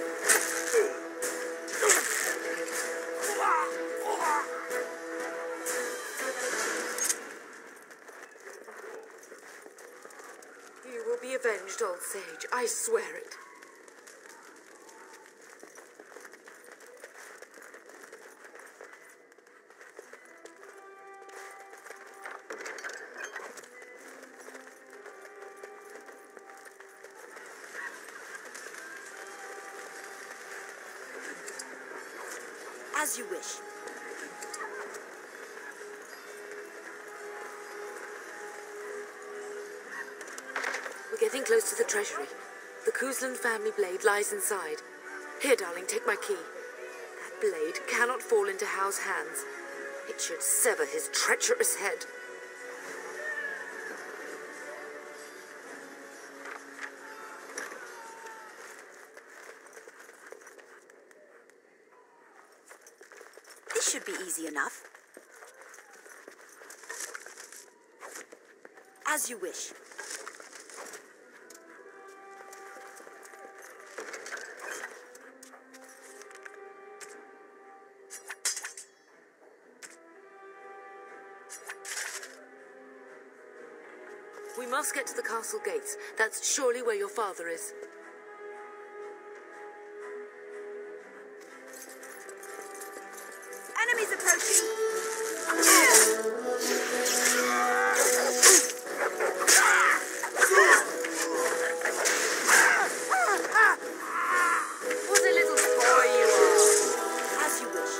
You will be avenged, old sage. I swear it. As you wish. We're getting close to the treasury. The Cousland family blade lies inside. Here, darling, take my key. That blade cannot fall into Howe's hands. It should sever his treacherous head. This should be easy enough. As you wish. We must get to the castle gates. That's surely where your father is. Enemies approaching. What a little boy you are. As you wish.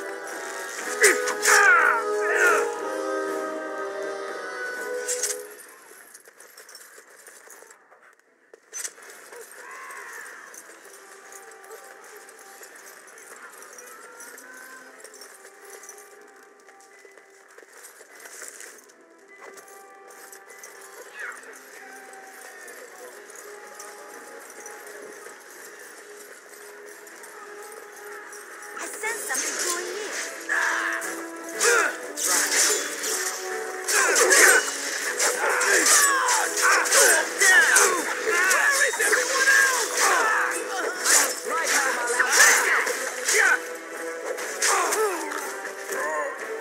I sense something drawing near. Where is everyone else? On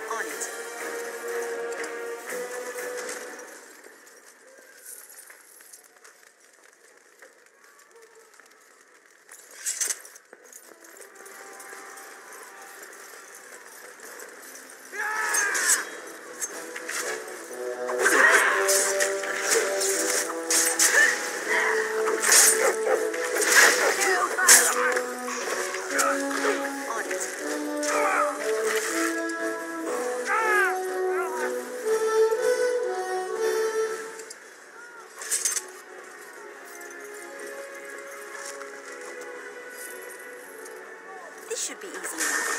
it. On it. This should be easy enough.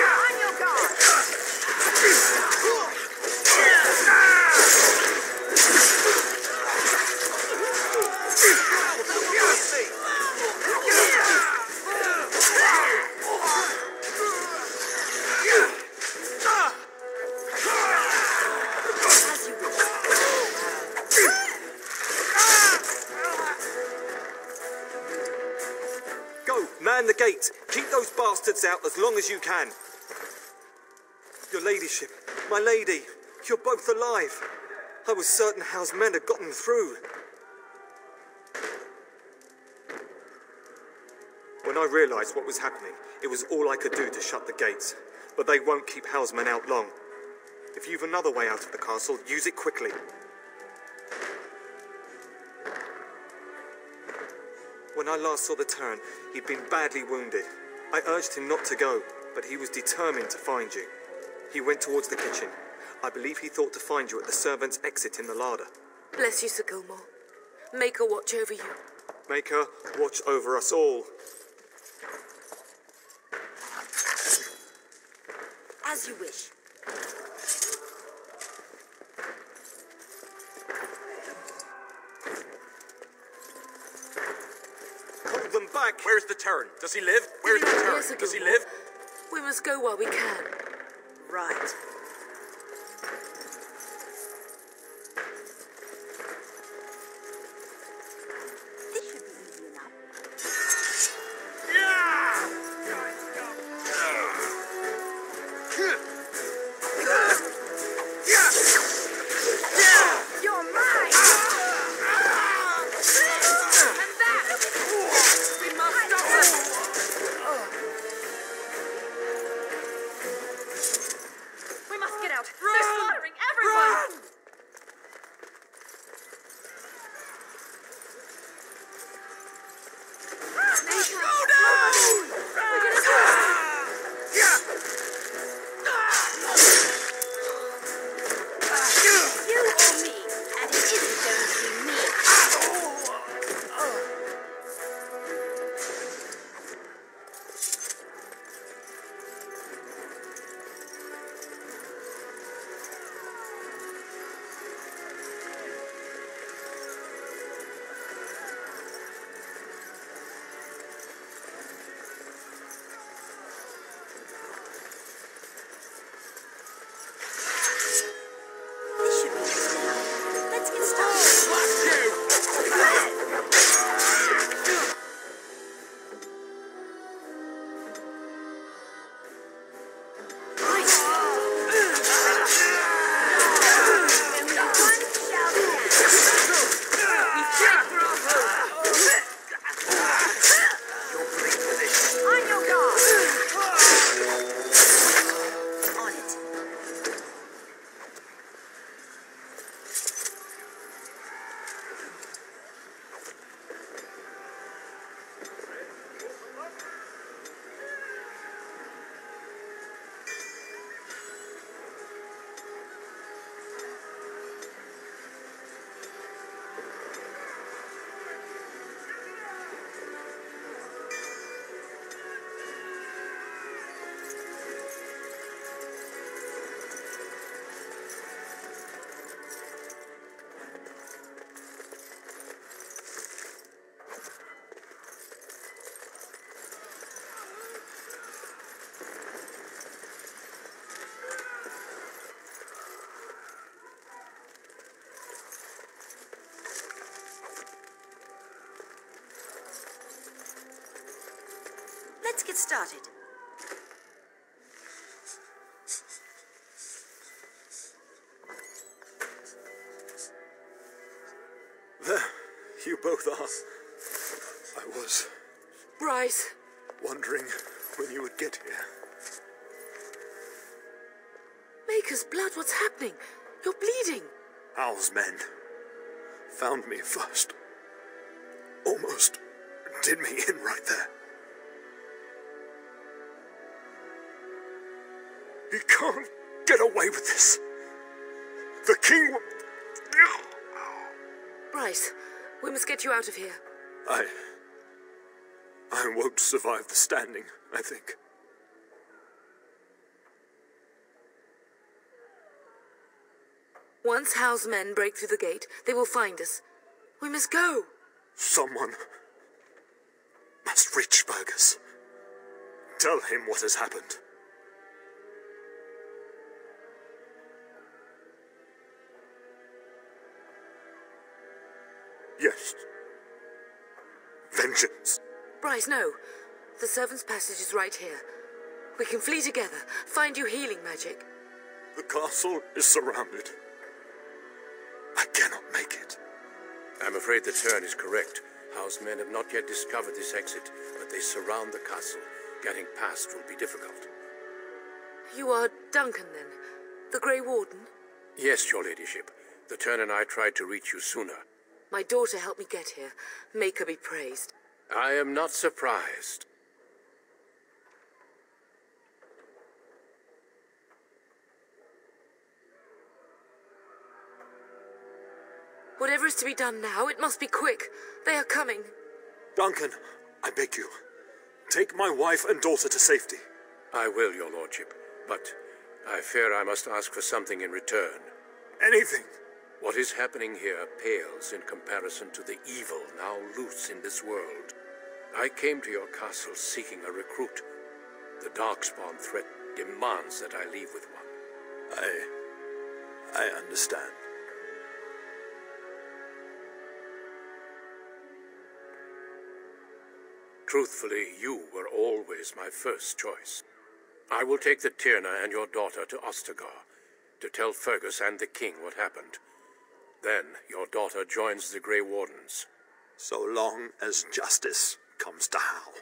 On your guard. As you wish. Go, man the gate. Keep those bastards out as long as you can. Your ladyship, my lady, You're both alive. I was certain Howe's men had gotten through. When I realised what was happening, it was all I could do to shut the gates. But they won't keep Howe's men out long. If you've another way out of the castle, use it quickly. When I last saw the Turn, he'd been badly wounded. I urged him not to go, but he was determined to find you. He went towards the kitchen. I believe he thought to find you at the servants' exit in the larder. Bless you, Sir Gilmore. Make her watch over you. Make her watch over us all. As you wish. Call them back! Where's the Turn? Does he live? Where's the Turn? Yes, Sir Does he Gilmore. live? We must go while we can. Right. This should be easy enough. You're mine! And that! We must stop them! We must get out! They're slaughtering everyone! Go down! We're gonna You or me, and it isn't going to be me. This should be easy enough. Let's get started. On your guard. On it. Let's get started. There, you both are. I was Bryce, wondering when you would get here. Maker's blood, what's happening? You're bleeding. Howe's men found me first. Almost did me in right there. He can't get away with this. The king will... Bryce, we must get you out of here. I won't survive the standing, I think. Once Howe's men break through the gate, they will find us. We must go. Someone must reach Burgess. Tell him what has happened. Yes. Vengeance. Bryce, no. The servants' passage is right here. We can flee together, find you healing magic. The castle is surrounded. I cannot make it. I'm afraid the turn is correct. Howe's men have not yet discovered this exit, but they surround the castle. Getting past will be difficult. You are Duncan, then? The Grey Warden? Yes, your ladyship. The turn and I tried to reach you sooner. My daughter helped me get here. Make her be praised. I am not surprised. Whatever is to be done now, it must be quick. They are coming. Duncan, I beg you, take my wife and daughter to safety. I will, your lordship, but I fear I must ask for something in return. Anything. What is happening here pales in comparison to the evil now loose in this world. I came to your castle seeking a recruit. The Darkspawn threat demands that I leave with one. I understand. Truthfully, you were always my first choice. I will take the Tyrna and your daughter to Ostagar, to tell Fergus and the king what happened. Then your daughter joins the Grey Wardens. So long as justice comes to Howe.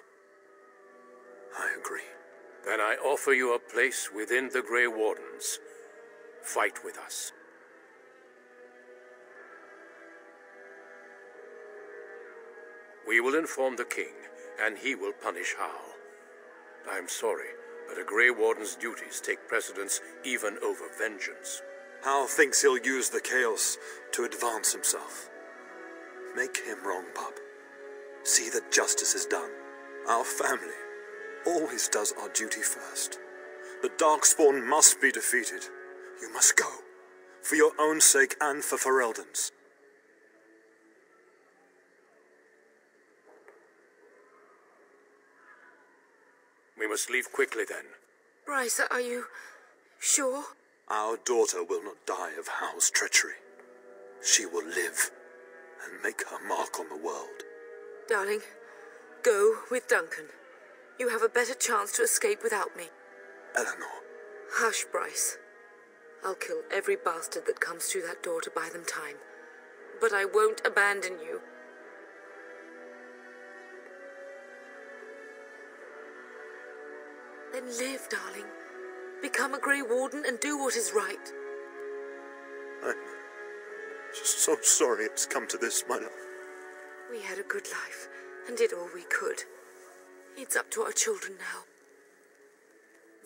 I agree. Then I offer you a place within the Grey Wardens. Fight with us. We will inform the king, and he will punish Howe. I'm sorry, but a Grey Warden's duties take precedence even over vengeance. Howe thinks he'll use the chaos to advance himself. Make him wrong, pup. See that justice is done. Our family always does our duty first. The Darkspawn must be defeated. You must go, for your own sake and for Ferelden's. We must leave quickly, then. Bryce, are you sure? Our daughter will not die of Howe's treachery. She will live and make her mark on the world. Darling, go with Duncan. You have a better chance to escape without me. Eleanor. Hush, Bryce. I'll kill every bastard that comes through that door to buy them time. But I won't abandon you. Then live, darling. Become a Grey Warden and do what is right. I'm so sorry it's come to this, my love. We had a good life and did all we could. It's up to our children now.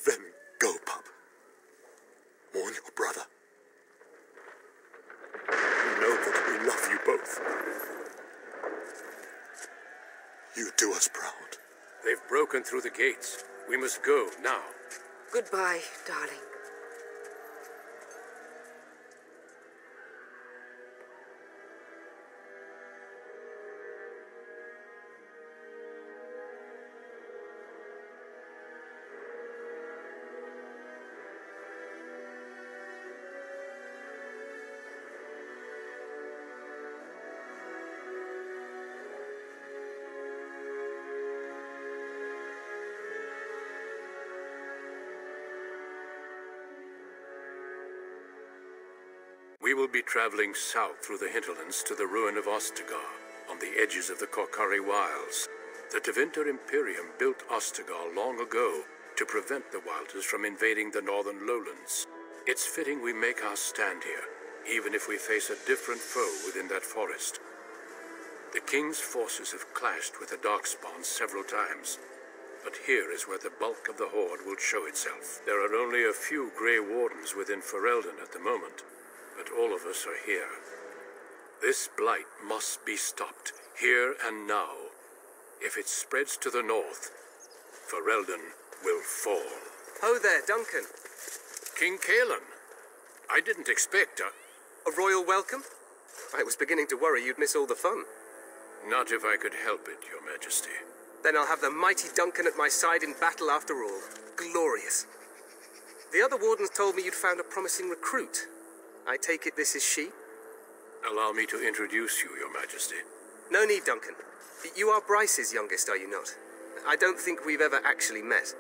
Then go, pup. Warn your brother. Know that we love you both. You do us proud. They've broken through the gates. We must go now. Goodbye, darling. We will be traveling south through the hinterlands to the ruin of Ostagar, on the edges of the Korkari Wilds. The Tevinter Imperium built Ostagar long ago to prevent the Wilders from invading the northern lowlands. It's fitting we make our stand here, even if we face a different foe within that forest. The King's forces have clashed with the Darkspawn several times, but here is where the bulk of the Horde will show itself. There are only a few Grey Wardens within Ferelden at the moment, but all of us are here. This blight must be stopped, here and now. If it spreads to the north, Ferelden will fall. Ho there, Duncan. King Cousland. I didn't expect a royal welcome? I was beginning to worry you'd miss all the fun. Not if I could help it, Your Majesty. Then I'll have the mighty Duncan at my side in battle after all. Glorious. The other wardens told me you'd found a promising recruit. I take it this is she? Allow me to introduce you, Your Majesty. No need, Duncan. You are Bryce's youngest, are you not? I don't think we've ever actually met.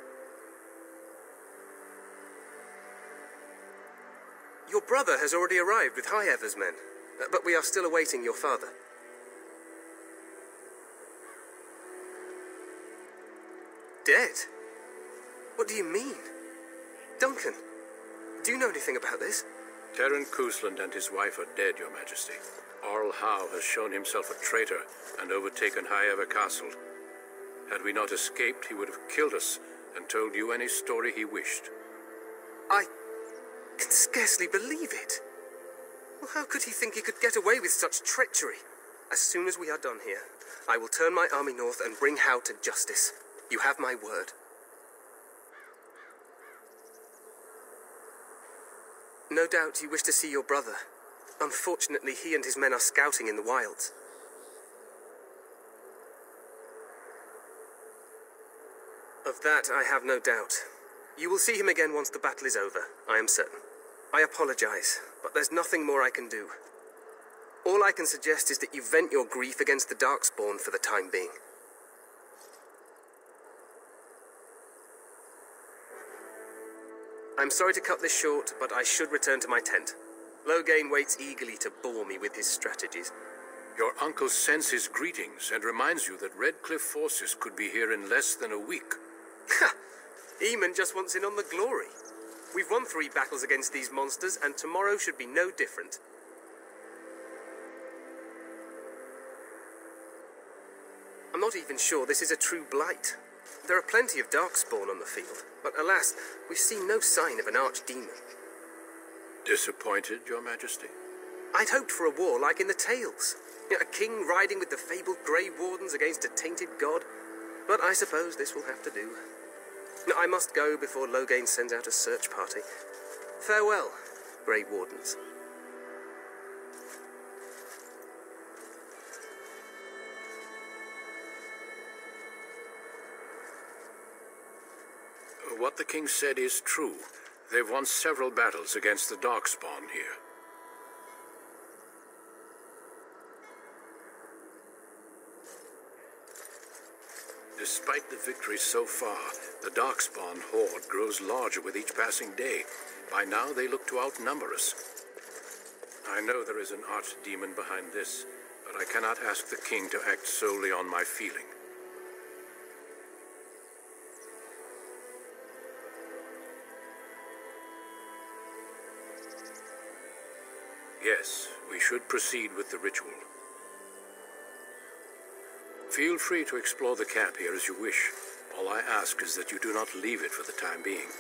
Your brother has already arrived with Highever's men, but we are still awaiting your father. Dead? What do you mean? Duncan, do you know anything about this? Terran Cousland and his wife are dead, Your Majesty. Earl Howe has shown himself a traitor and overtaken Highever Castle. Had we not escaped, he would have killed us and told you any story he wished. I can scarcely believe it. Well, how could he think he could get away with such treachery? As soon as we are done here, I will turn my army north and bring Howe to justice. You have my word. No doubt you wish to see your brother. Unfortunately, he and his men are scouting in the wilds. Of that, I have no doubt. You will see him again once the battle is over, I am certain. I apologize, but there's nothing more I can do. All I can suggest is that you vent your grief against the Darkspawn for the time being. I'm sorry to cut this short, but I should return to my tent. Loghain waits eagerly to bore me with his strategies. Your uncle sends his greetings and reminds you that Redcliffe forces could be here in less than a week. Ha! Eamon just wants in on the glory. We've won 3 battles against these monsters, and tomorrow should be no different. I'm not even sure this is a true blight. There are plenty of Darkspawn on the field, but alas, we've seen no sign of an archdemon. Disappointed, Your Majesty? I'd hoped for a war like in the tales. A king riding with the fabled Grey Wardens against a tainted god. But I suppose this will have to do. I must go before Loghain sends out a search party. Farewell, Grey Wardens. What the king said is true. They've won several battles against the Darkspawn here. Despite the victory so far, the Darkspawn horde grows larger with each passing day. By now, they look to outnumber us. I know there is an archdemon behind this, but I cannot ask the king to act solely on my feeling. Yes, we should proceed with the ritual. Feel free to explore the camp here as you wish. All I ask is that you do not leave it for the time being.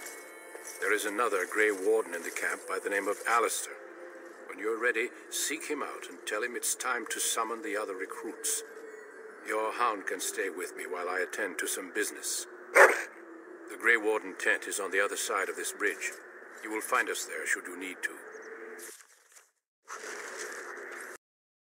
There is another Grey Warden in the camp by the name of Alistair. When you're ready, seek him out and tell him it's time to summon the other recruits. Your hound can stay with me while I attend to some business. The Grey Warden tent is on the other side of this bridge. You will find us there should you need to.